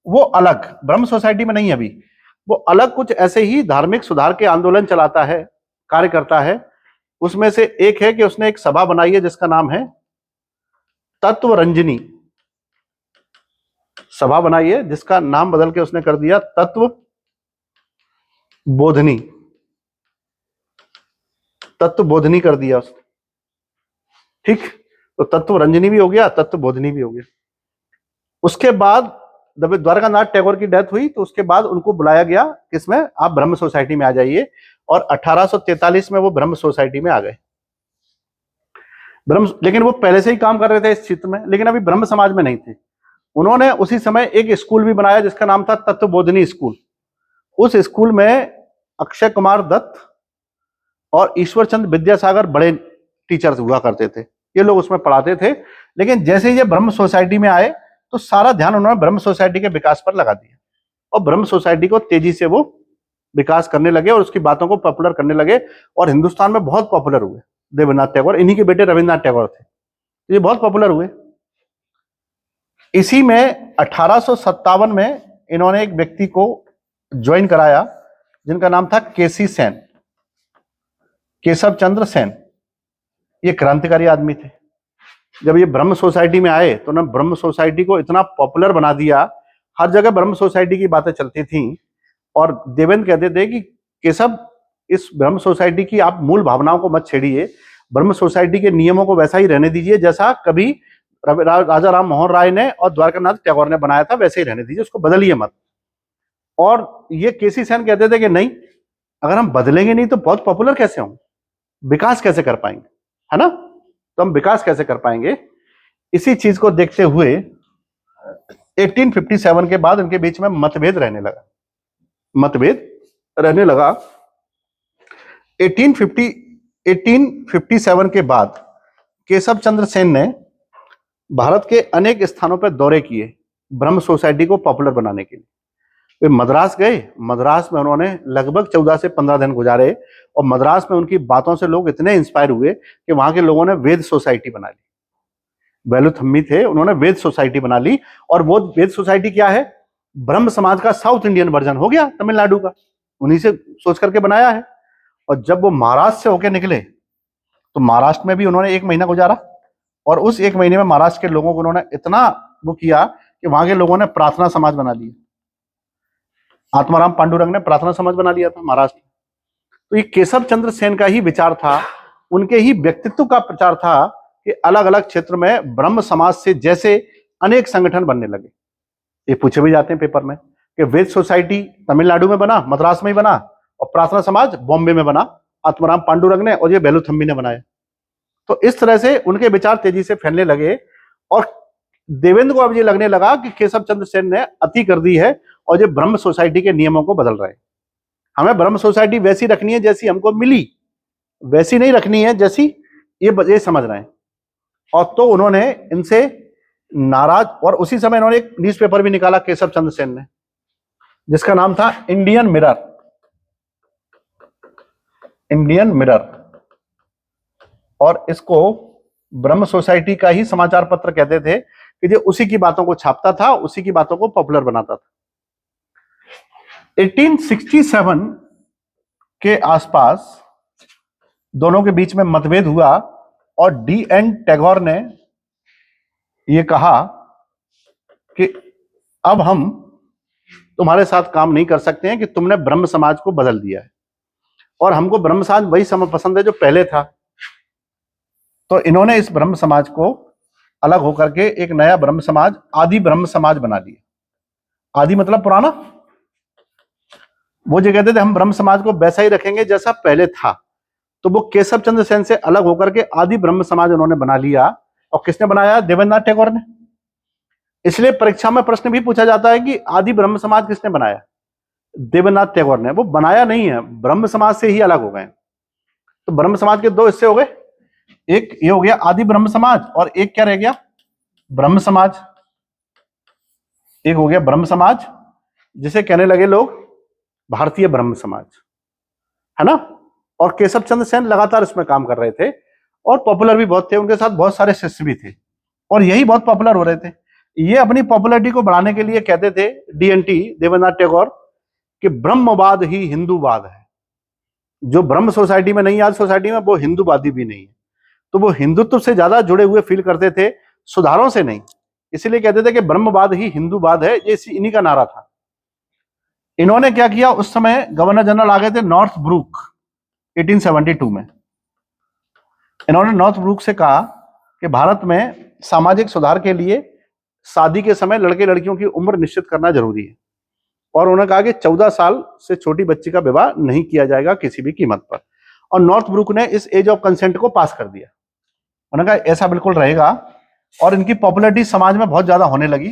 S1: वो अलग ब्रह्म सोसाइटी में नहीं, अभी वो अलग कुछ ऐसे ही धार्मिक सुधार के आंदोलन चलाता है, कार्य करता है। उसमें से एक है कि उसने एक सभा बनाई है जिसका नाम है तत्व रंजनी। सभा बनाई है जिसका नाम बदल के उसने कर दिया तत्व बोधनी, तत्व बोधनी कर दिया उसने, ठीक। तो तत्व रंजनी भी हो गया, तत्व बोधनी भी हो गया। उसके बाद जब द्वारकानाथ टैगोर की डेथ हुई तो उसके बाद उनको बुलाया गया किसमें, आप ब्रह्म सोसाइटी में आ जाइए, और 1843 में वो ब्रह्म सोसाइटी में आ गए। लेकिन वो पहले से ही काम कर रहे थे इस क्षेत्र में, लेकिन अभी ब्रह्म समाज में नहीं थे। उन्होंने उसी समय एक स्कूल भी बनाया जिसका नाम था तत्वबोधिनी स्कूल। उस स्कूल में अक्षय कुमार दत्त और ईश्वर चंद्र विद्यासागर बड़े टीचर्स हुआ करते थे, ये लोग उसमें पढ़ाते थे। लेकिन जैसे ही ये ब्रह्म सोसाइटी में आए तो सारा ध्यान उन्होंने ब्रह्म सोसाइटी के विकास पर लगा दिया और ब्रह्म सोसाइटी को तेजी से वो विकास करने लगे और उसकी बातों को पॉपुलर करने लगे और हिंदुस्तान में बहुत पॉपुलर हुए। देवेंद्रनाथ टैगोर, इन्हीं के बेटे रविन्द्रनाथ टैगोर थे, ये बहुत पॉपुलर हुए। इसी में 1857 में इन्होंने एक व्यक्ति को ज्वाइन कराया जिनका नाम था केसी सेन, केशव चंद्र सेन। ये क्रांतिकारी आदमी थे। जब ये ब्रह्म सोसाइटी में आए तो उन्होंने ब्रह्म सोसाइटी को इतना पॉपुलर बना दिया, हर जगह ब्रह्म सोसाइटी की बातें चलती थी और देवेंद्र कहते थे कि केशव, इस ब्रह्म सोसाइटी की आप मूल भावनाओं को मत छेड़िए, ब्रह्म सोसाइटी के नियमों को वैसा ही रहने दीजिए जैसा कभी राजा राम मोहन राय ने और द्वारकानाथ टैगोर ने बनाया था, वैसे ही रहने दीजिए, उसको बदलिए मत। और ये केसी सेन कहते थे कि नहीं, अगर हम बदलेंगे नहीं तो बहुत पॉपुलर कैसे होंगे, विकास कैसे कर पाएंगे, है ना। तो हम विकास कैसे कर पाएंगे, इसी चीज को देखते हुए 1857 के बाद इनके बीच में मतभेद रहने लगा। 1857 के बाद केशव चंद्र सेन ने भारत के अनेक स्थानों पर दौरे किए ब्रह्म सोसाइटी को पॉपुलर बनाने के लिए। वे मद्रास गए, मद्रास में उन्होंने लगभग 14 से 15 दिन गुजारे और मद्रास में उनकी बातों से लोग इतने इंस्पायर हुए कि वहां के लोगों ने वेद सोसाइटी बना ली। वेलुथम्मी थे, उन्होंने वेद सोसाइटी बना ली। और वो वेद सोसाइटी क्या है? ब्रह्म समाज का साउथ इंडियन वर्जन हो गया, तमिलनाडु का, उन्हीं से सोच करके बनाया है। और जब वो महाराष्ट्र से होके निकले तो महाराष्ट्र में भी उन्होंने 1 महीना गुजारा और उस 1 महीने में महाराष्ट्र के लोगों को उन्होंने इतना वो किया कि वहां के लोगों ने प्रार्थना समाज बना लिया। आत्माराम पांडुरंग ने प्रार्थना समाज बना लिया था महाराष्ट्र। तो ये केशव चंद्र सेन का ही विचार था, उनके ही व्यक्तित्व का प्रचार था कि अलग अलग क्षेत्र में ब्रह्म समाज से जैसे अनेक संगठन बनने लगे। ये पूछे भी जाते हैं पेपर में कि वेद सोसाइटी तमिलनाडु में बना, मद्रास में ही बना, और प्रार्थना समाज बॉम्बे में बना, आत्माराम पांडुरंग ने और ये वेलुथम्मी ने बनाया। तो इस तरह से उनके विचार तेजी से फैलने लगे और देवेंद्र को अब ये लगने लगा कि केशव चंद्र सेन ने अति कर दी है और ये ब्रह्म सोसाइटी के नियमों को बदल रहे हैं। हमें ब्रह्म सोसाइटी वैसी रखनी है जैसी हमको मिली, वैसी नहीं रखनी है जैसी ये समझ रहे हैं। और तो उन्होंने इनसे नाराज, और उसी समय इन्होंने एक न्यूज़पेपर भी निकाला केशव चंद्र सेन ने, जिसका नाम था इंडियन मिरर। और इसको ब्रह्म सोसाइटी का ही समाचार पत्र कहते थे कि जो उसी की बातों को छापता था, उसी की बातों को पॉपुलर बनाता था। 1867 के आसपास दोनों के बीच में मतभेद हुआ और D.N. टैगोर ने यह कहा कि अब हम तुम्हारे साथ काम नहीं कर सकते हैं कि तुमने ब्रह्म समाज को बदल दिया है और हमको ब्रह्म समाज वही पसंद है जो पहले था। तो इन्होंने इस ब्रह्म समाज को अलग होकर के एक नया ब्रह्म समाज, आदि ब्रह्म समाज बना दिया। आदि मतलब पुराना। वो जो कहते थे हम ब्रह्म समाज को वैसा ही रखेंगे जैसा पहले था, तो वो केशव चंद्र सेन से अलग होकर के आदि ब्रह्म समाज उन्होंने बना लिया। और किसने बनाया? देवेंद्रनाथ टैगोर ने। इसलिए परीक्षा में प्रश्न भी पूछा जाता है कि आदि ब्रह्म समाज किसने बनाया? देवेंद्रनाथ टैगोर ने। वो बनाया नहीं है, ब्रह्म समाज से ही अलग हो गए। तो ब्रह्म समाज के 2 हिस्से हो गए, एक ये हो गया आदि ब्रह्म समाज और एक क्या रह गया? ब्रह्म समाज। एक हो गया ब्रह्म समाज जिसे कहने लगे लोग भारतीय ब्रह्म समाज, है ना। और केशव चंद्र सेन लगातार इसमें काम कर रहे थे और पॉपुलर भी बहुत थे, उनके साथ बहुत सारे शिष्य भी थे और यही बहुत पॉपुलर हो रहे थे। ये अपनी पॉपुलैरिटी को बढ़ाने के लिए कहते थे DNT, देवेंद्रनाथ टैगोर, कि ब्रह्मवाद ही हिंदूवाद है। जो ब्रह्म सोसाइटी में नहीं है आज सोसाइटी में, वो हिंदूवादी भी नहीं है। तो वो हिंदुत्व से ज्यादा जुड़े हुए फील करते थे, सुधारों से नहीं। इसीलिए कहते थे कि ब्रह्मवाद ही हिंदूवाद है, ये इन्हीं का नारा था। इन्होंने क्या किया, उस समय गवर्नर जनरल आ गए थे नॉर्थ ब्रूक 1872 में। इन्होंने नॉर्थ ब्रूक से कहा कि भारत में सामाजिक सुधार के लिए शादी के समय लड़के लड़कियों की उम्र निश्चित करना जरूरी है और उन्होंने कहा कि 14 साल से छोटी बच्ची का विवाह नहीं किया जाएगा किसी भी कीमत पर। और नॉर्थ ब्रूक ने इस एज ऑफ कंसेंट को पास कर दिया। उन्होंने कहा ऐसा बिल्कुल रहेगा और इनकी पॉपुलैरिटी समाज में बहुत ज्यादा होने लगी।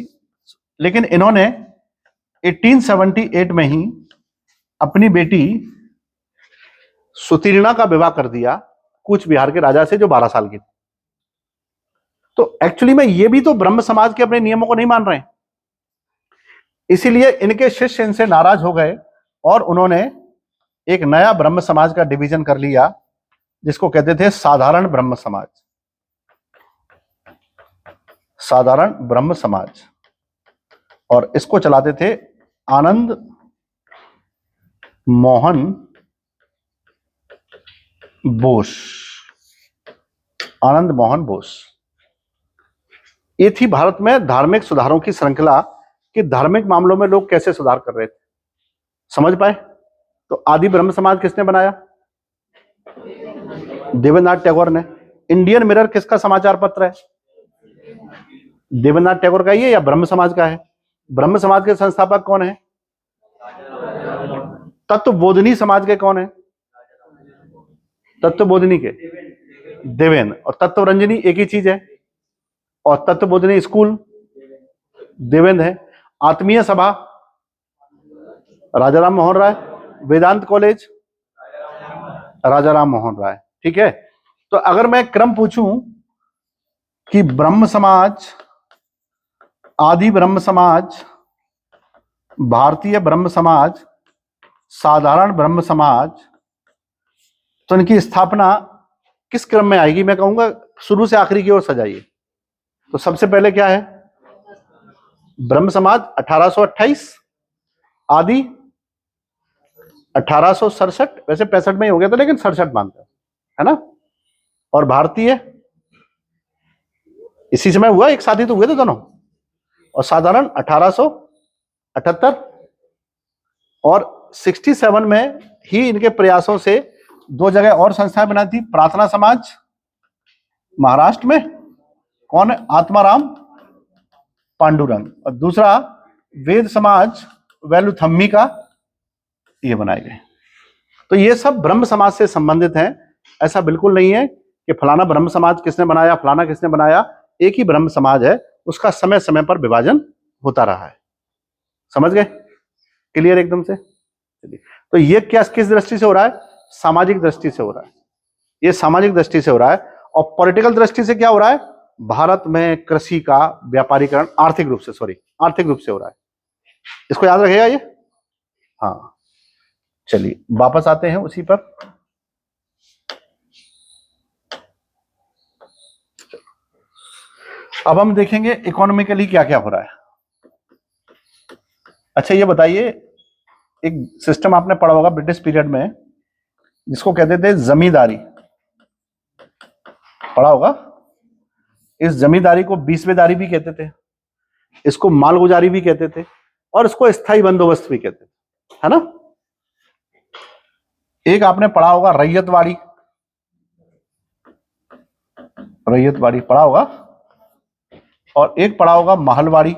S1: लेकिन इन्होंने 1878 में ही अपनी बेटी सुतीर्णा का विवाह कर दिया कूच बिहार के राजा से, जो 12 साल की थी। तो एक्चुअली में ये भी तो ब्रह्म समाज के अपने नियमों को नहीं मान रहे हैं। इसीलिए इनके शिष्य इनसे नाराज हो गए और उन्होंने एक नया ब्रह्म समाज का डिवीजन कर लिया जिसको कहते थे साधारण ब्रह्म समाज। साधारण ब्रह्म समाज। और इसको चलाते थे आनंद मोहन बोस। आनंद मोहन बोस। ये थी भारत में धार्मिक सुधारों की श्रृंखला कि धार्मिक मामलों में लोग कैसे सुधार कर रहे थे। समझ पाए? तो आदि ब्रह्म समाज किसने बनाया? देवेंद्रनाथ टैगोर ने। इंडियन मिरर किसका समाचार पत्र है? देवेंद्रनाथ टैगोर का ही है या ब्रह्म समाज का है? ब्रह्म समाज के संस्थापक कौन है? तत्वबोधिनी समाज के कौन है? तत्वबोधिनी के देवेंद्र। और तत्वरंजनी एक ही चीज है। और तत्वबोधिनी स्कूल देवेंद्र है। आत्मीय सभा राजाराम मोहन राय। वेदांत कॉलेज राजाराम मोहन राय। ठीक है, तो अगर मैं क्रम पूछूं कि ब्रह्म समाज, आदि ब्रह्म समाज, भारतीय ब्रह्म समाज, साधारण ब्रह्म समाज, तो इनकी स्थापना किस क्रम में आएगी? मैं कहूंगा शुरू से आखिरी की ओर सजाइए। तो सबसे पहले क्या है? ब्रह्म समाज 1828, आदि 1867, वैसे 65 में ही हो गया था लेकिन 67 मानते हैं, है ना। और भारतीय इसी समय हुआ, एक साथ ही तो हुए थे दोनों। और साधारण 1878, और 67 में ही इनके प्रयासों से दो जगह और संस्थाएं बनाई थी। प्रार्थना समाज महाराष्ट्र में, कौन है? आत्माराम पांडुरंग। और दूसरा वेद समाज वेलुथम्मी का, ये बनाए गए। तो ये सब ब्रह्म समाज से संबंधित हैं। ऐसा बिल्कुल नहीं है कि फलाना ब्रह्म समाज किसने बनाया, फलाना किसने बनाया। एक ही ब्रह्म समाज है, उसका समय समय पर विभाजन होता रहा है। समझ गए? क्लियर एकदम से? चलिए, तो ये क्या किस दृष्टि से हो रहा है? सामाजिक दृष्टि से हो रहा है। ये सामाजिक दृष्टि से हो रहा है। और पॉलिटिकल दृष्टि से क्या हो रहा है? भारत में कृषि का व्यापारीकरण आर्थिक रूप से हो रहा है। इसको याद रखेगा ये। हाँ, चलिए वापस आते हैं उसी पर। अब हम देखेंगे इकोनॉमिकली क्या क्या हो रहा है। अच्छा, ये बताइए, एक सिस्टम आपने पढ़ा होगा ब्रिटिश पीरियड में, जिसको कहते थे जमींदारी। पढ़ा होगा। इस जमींदारी को बीसवेदारी भी कहते थे, इसको मालगुजारी भी कहते थे, और इसको स्थायी बंदोबस्त भी कहते थे, है ना। एक आपने पढ़ा होगा रैयतवाड़ी। रैयतवाड़ी पढ़ा होगा। और एक पढ़ा होगा महलवाड़ी।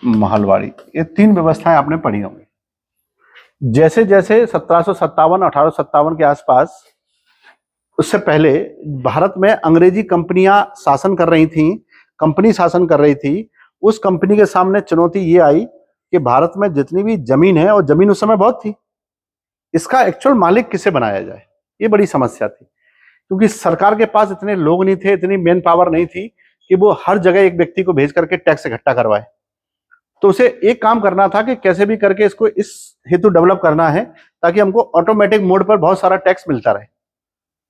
S1: महलवाड़ी, ये तीन व्यवस्थाएं आपने पढ़ी होंगी। जैसे जैसे 1757 1857 के आसपास, उससे पहले भारत में अंग्रेजी कंपनियां शासन कर रही थीं, कंपनी शासन कर रही थी। उस कंपनी के सामने चुनौती ये आई कि भारत में जितनी भी जमीन है, और जमीन उस समय बहुत थी, इसका एक्चुअल मालिक किसे बनाया जाए, ये बड़ी समस्या थी। क्योंकि सरकार के पास इतने लोग नहीं थे, इतनी मैन पावर नहीं थी कि वो हर जगह एक व्यक्ति को भेज करके टैक्स इकट्ठा करवाए। तो उसे एक काम करना था कि कैसे भी करके इसको इस हेतु डेवलप करना है ताकि हमको ऑटोमेटिक मोड पर बहुत सारा टैक्स मिलता रहे।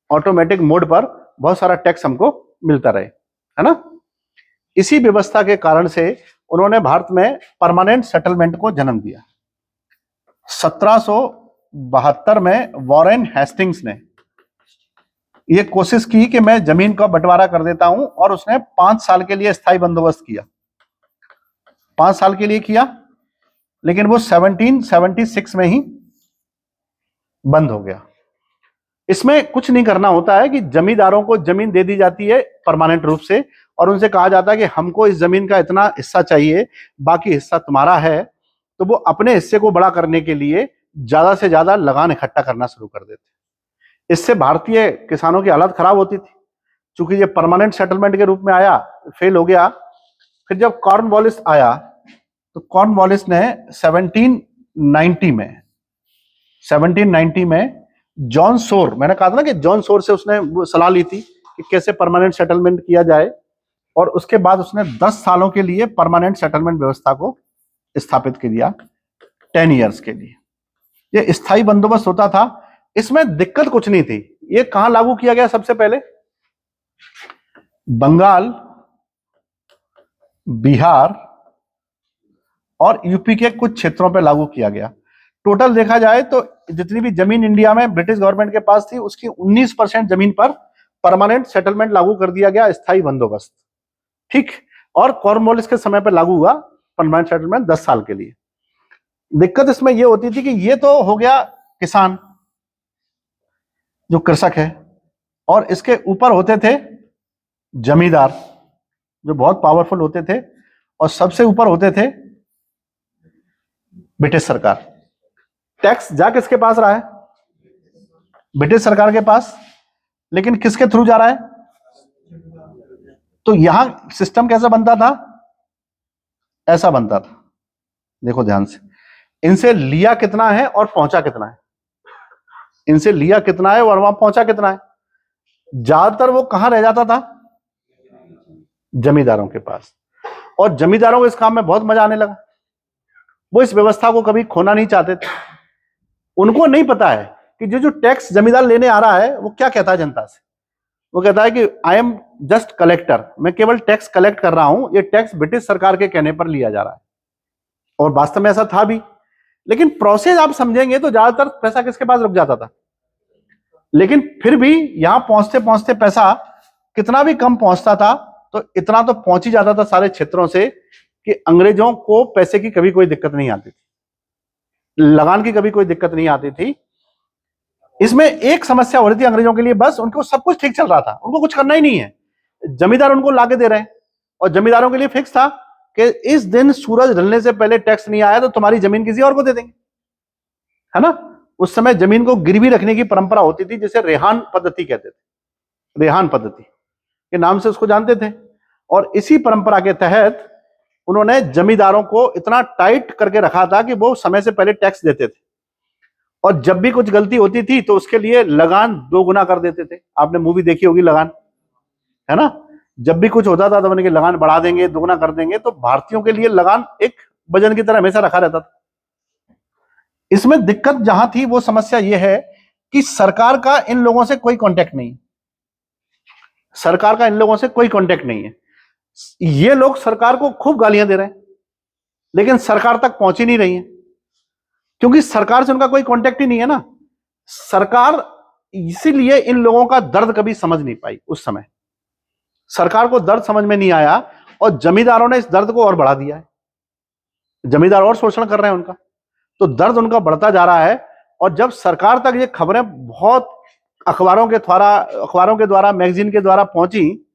S1: ऑटोमेटिक मोड पर बहुत सारा टैक्स हमको मिलता रहे, है ना। इसी व्यवस्था के कारण से उन्होंने भारत में परमानेंट सेटलमेंट को जन्म दिया। 1772 में वॉरेन हेस्टिंग्स ने यह कोशिश की कि मैं जमीन का बंटवारा कर देता हूं, और उसने 5 साल के लिए स्थायी बंदोबस्त किया। 5 साल के लिए किया, लेकिन वो 1776 में ही बंद हो गया। इसमें कुछ नहीं करना होता है कि जमींदारों को जमीन दे दी जाती है परमानेंट रूप से, और उनसे कहा जाता है कि हमको इस जमीन का इतना हिस्सा चाहिए, बाकी हिस्सा तुम्हारा है। तो वो अपने हिस्से को बड़ा करने के लिए ज्यादा से ज्यादा लगान इकट्ठा करना शुरू कर देते। इससे भारतीय किसानों की हालत खराब होती थी। चूंकि ये परमानेंट सेटलमेंट के रूप में आया, फेल हो गया। फिर जब कॉर्नवालिस आया, तो कॉर्नवालिस ने 1790 में जॉन सोर, मैंने कहा था ना कि जॉन सोर से उसने सलाह ली थी कि कैसे परमानेंट सेटलमेंट किया जाए, और उसके बाद उसने 10 सालों के लिए परमानेंट सेटलमेंट व्यवस्था को स्थापित कर दिया, 10 ईयर्स के लिए। ये स्थायी बंदोबस्त होता था। इसमें दिक्कत कुछ नहीं थी। ये कहां लागू किया गया? सबसे पहले बंगाल, बिहार और यूपी के कुछ क्षेत्रों पर लागू किया गया। टोटल देखा जाए तो जितनी भी जमीन इंडिया में ब्रिटिश गवर्नमेंट के पास थी, उसकी 19% जमीन पर परमानेंट सेटलमेंट लागू कर दिया गया, स्थायी बंदोबस्त। ठीक। और कॉर्नवालिस के समय पर लागू हुआ परमानेंट सेटलमेंट 10 साल के लिए। दिक्कत इसमें यह होती थी कि ये तो हो गया किसान, जो कृषक है, और इसके ऊपर होते थे जमींदार, जो बहुत पावरफुल होते थे, और सबसे ऊपर होते थे ब्रिटिश सरकार। टैक्स जा किसके पास रहा है? ब्रिटिश सरकार के पास। लेकिन किसके थ्रू जा रहा है? तो यहां सिस्टम कैसा बनता था, ऐसा बनता था। देखो ध्यान से, इनसे लिया कितना है और पहुंचा कितना है, इनसे लिया कितना है और वहां पहुंचा कितना है। ज्यादातर वो कहां रह जाता था, जमींदारों के पास। और जमींदारों को इस काम में बहुत मजा आने लगा। वो इस व्यवस्था को कभी खोना नहीं चाहते थे। उनको नहीं पता है कि जो टैक्स जमींदार लेने आ रहा है वो क्या कहता है जनता से। वो कहता है कि आई एम जस्ट कलेक्टर, मैं केवल टैक्स कलेक्ट कर रहा हूं, ये टैक्स ब्रिटिश सरकार के कहने पर लिया जा रहा है। और वास्तव में ऐसा था भी, लेकिन प्रोसेस आप समझेंगे तो ज्यादातर पैसा किसके पास रुक जाता था। लेकिन फिर भी यहां पहुंचते पहुंचते पैसा कितना भी कम पहुंचता था, तो इतना तो पहुंच ही जाता था सारे क्षेत्रों से कि अंग्रेजों को पैसे की कभी कोई दिक्कत नहीं आती थी, लगान की कभी कोई दिक्कत नहीं आती थी। इसमें एक समस्या हो रही थी अंग्रेजों के लिए, बस उनको सब कुछ ठीक चल रहा था, उनको कुछ करना ही नहीं है, जमींदार उनको लाके दे रहे हैं। और जमींदारों के लिए फिक्स था कि इस दिन सूरज ढलने से पहले टैक्स नहीं आया तो तुम्हारी जमीन किसी और को दे देंगे, है ना। उस समय जमीन को गिरवी रखने की परंपरा होती थी, जिसे रेहान पद्धति कहते थे, रेहान पद्धति के नाम से उसको जानते थे। और इसी परंपरा के तहत उन्होंने जमींदारों को इतना टाइट करके रखा था कि वो समय से पहले टैक्स देते थे। और जब भी कुछ गलती होती थी तो उसके लिए लगान 2 गुना कर देते थे। आपने मूवी देखी होगी लगान, है ना। जब भी कुछ होता था तो उनके लगान बढ़ा देंगे, 2 गुना कर देंगे। तो भारतीयों के लिए लगान एक वजन की तरह हमेशा रखा रहता था। इसमें दिक्कत जहां थी वो समस्या ये है कि सरकार का इन लोगों से कोई कांटेक्ट नहीं, सरकार का इन लोगों से कोई कांटेक्ट नहीं है। ये लोग सरकार को खूब गालियां दे रहे हैं, लेकिन सरकार तक पहुंच ही नहीं रही है, क्योंकि सरकार से उनका कोई कांटेक्ट ही नहीं है ना। सरकार इसीलिए इन लोगों का दर्द कभी समझ नहीं पाई। उस समय सरकार को दर्द समझ में नहीं आया और जमींदारों ने इस दर्द को और बढ़ा दिया है। जमींदार और शोषण कर रहे हैं उनका, तो दर्द उनका बढ़ता जा रहा है। और जब सरकार तक ये खबरें बहुत अखबारों के द्वारा मैगजीन के द्वारा पहुंची,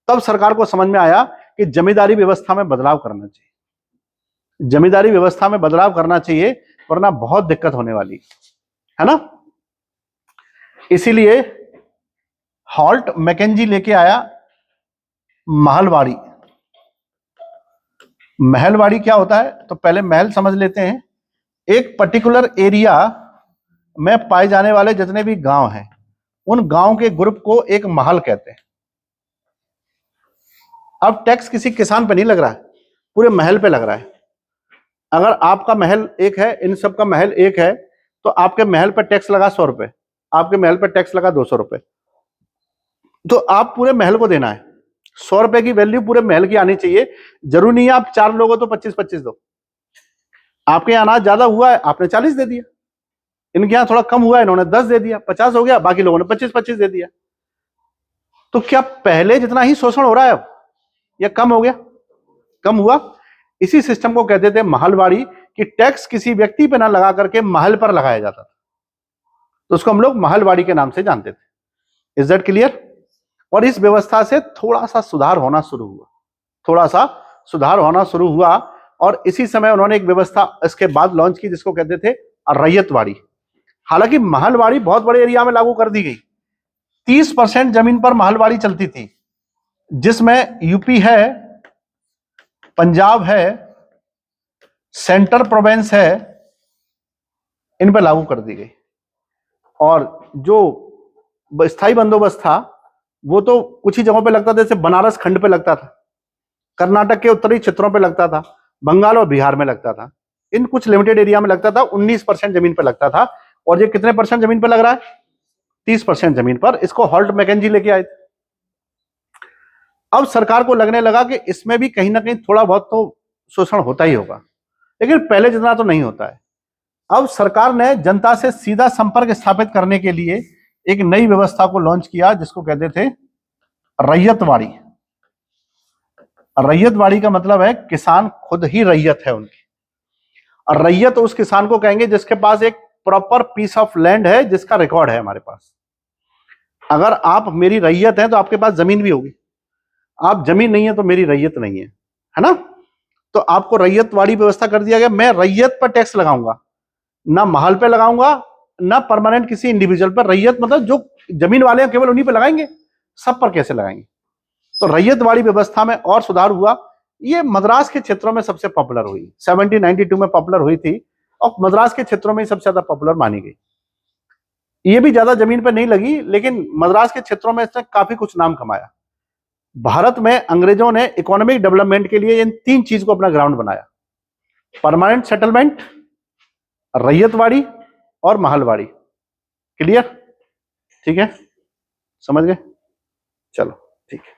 S1: तब सरकार को समझ में आया कि जमींदारी व्यवस्था में बदलाव करना चाहिए, जमींदारी व्यवस्था में बदलाव करना चाहिए, वरना बहुत दिक्कत होने वाली है ना। इसीलिए हॉल्ट मैकेंजी लेके आया महलवाड़ी। महलवाड़ी क्या होता है, तो पहले महल समझ लेते हैं। एक पर्टिकुलर एरिया में पाए जाने वाले जितने भी गांव हैं, उन गांव के ग्रुप को एक महल कहते हैं। अब टैक्स किसी किसान पे नहीं लग रहा है, पूरे महल पे लग रहा है। अगर आपका महल एक है, इन सब का महल एक है, तो आपके महल पर टैक्स लगा 100 रुपए, आपके महल पर टैक्स लगा 200 रुपए, तो आप पूरे महल को देना है। 100 रुपए की वैल्यू पूरे महल की आनी चाहिए। जरूरी नहीं है आप 4 लोग हो तो 25-25 दो। आपके यहाँ अनाज ज्यादा हुआ है, आपने 40 दे दिया, इनके यहाँ थोड़ा कम हुआ है, इन्होंने 10 दे दिया, 50 हो गया, बाकी लोगों ने 25-25 दे दिया। तो क्या पहले जितना ही शोषण हो रहा है अब, या कम हो गया? कम हुआ। इसी सिस्टम को कहते थे महलवाड़ी, कि टैक्स किसी व्यक्ति पे ना लगा करके महल पर लगाया जाता था, तो उसको हम लोग महलवाड़ी के नाम से जानते थे। Is that clear? और इस व्यवस्था से थोड़ा सा सुधार होना शुरू हुआ, थोड़ा सा सुधार होना शुरू हुआ। और इसी समय उन्होंने एक व्यवस्था इसके बाद लॉन्च की, जिसको कहते थे रैयतवाड़ी। हालांकि महलवाड़ी बहुत बड़े एरिया में लागू कर दी गई। 30% जमीन पर महलवाड़ी चलती थी, जिसमें यूपी है, पंजाब है, सेंट्रल प्रोविंस है, इन पर लागू कर दी गई। और जो स्थायी बंदोबस्त था वो तो कुछ ही जगहों पे लगता था, जैसे बनारस खंड पे लगता था, कर्नाटक के उत्तरी क्षेत्रों पे लगता था, बंगाल और बिहार में लगता था, इन कुछ लिमिटेड एरिया में लगता था। 19% जमीन पे लगता था। और ये कितने परसेंट जमीन पे लग रहा है? 30% जमीन पर। इसको हॉल्ट मैकेंजी लेके आए थे। अब सरकार को लगने लगा कि इसमें भी कहीं ना कहीं थोड़ा बहुत तो शोषण होता ही होगा, लेकिन पहले जितना तो नहीं होता है। अब सरकार ने जनता से सीधा संपर्क स्थापित करने के लिए एक नई व्यवस्था को लॉन्च किया, जिसको कहते थे रैयतवाड़ी। रैयतवाड़ी का मतलब है किसान खुद ही रैयत है उनकी। और रैयत उस किसान को कहेंगे जिसके पास एक प्रॉपर पीस ऑफ लैंड है, जिसका रिकॉर्ड है हमारे पास। अगर आप मेरी रैयत हैं तो आपके पास जमीन भी होगी, आप जमीन नहीं है तो मेरी रैयत नहीं है ना। तो आपको रैयतवाड़ी व्यवस्था कर दिया गया। मैं रैयत पर टैक्स लगाऊंगा, ना महल पे लगाऊंगा, ना परमानेंट किसी इंडिविजुअल पर। रैयत मतलब जो जमीन वाले हैं केवल उन्हीं पे लगाएंगे, सब पर कैसे लगाएंगे? तो रैयतवाड़ी व्यवस्था में और सुधार हुआ। ये मद्रास के क्षेत्रों में सबसे पॉपुलर हुई, 1792 में पॉपुलर हुई थी और मद्रास के क्षेत्रों में सबसे ज्यादा पॉपुलर मानी गई। ये भी ज्यादा जमीन पर नहीं लगी, लेकिन मद्रास के क्षेत्रों में इसने काफी कुछ नाम कमाया। भारत में अंग्रेजों ने इकोनॉमिक डेवलपमेंट के लिए इन 3 चीज को अपना ग्राउंड बनाया: परमानेंट सेटलमेंट, रैयतवाड़ी और महलवाड़ी। क्लियर? ठीक है, समझ गए? चलो ठीक है।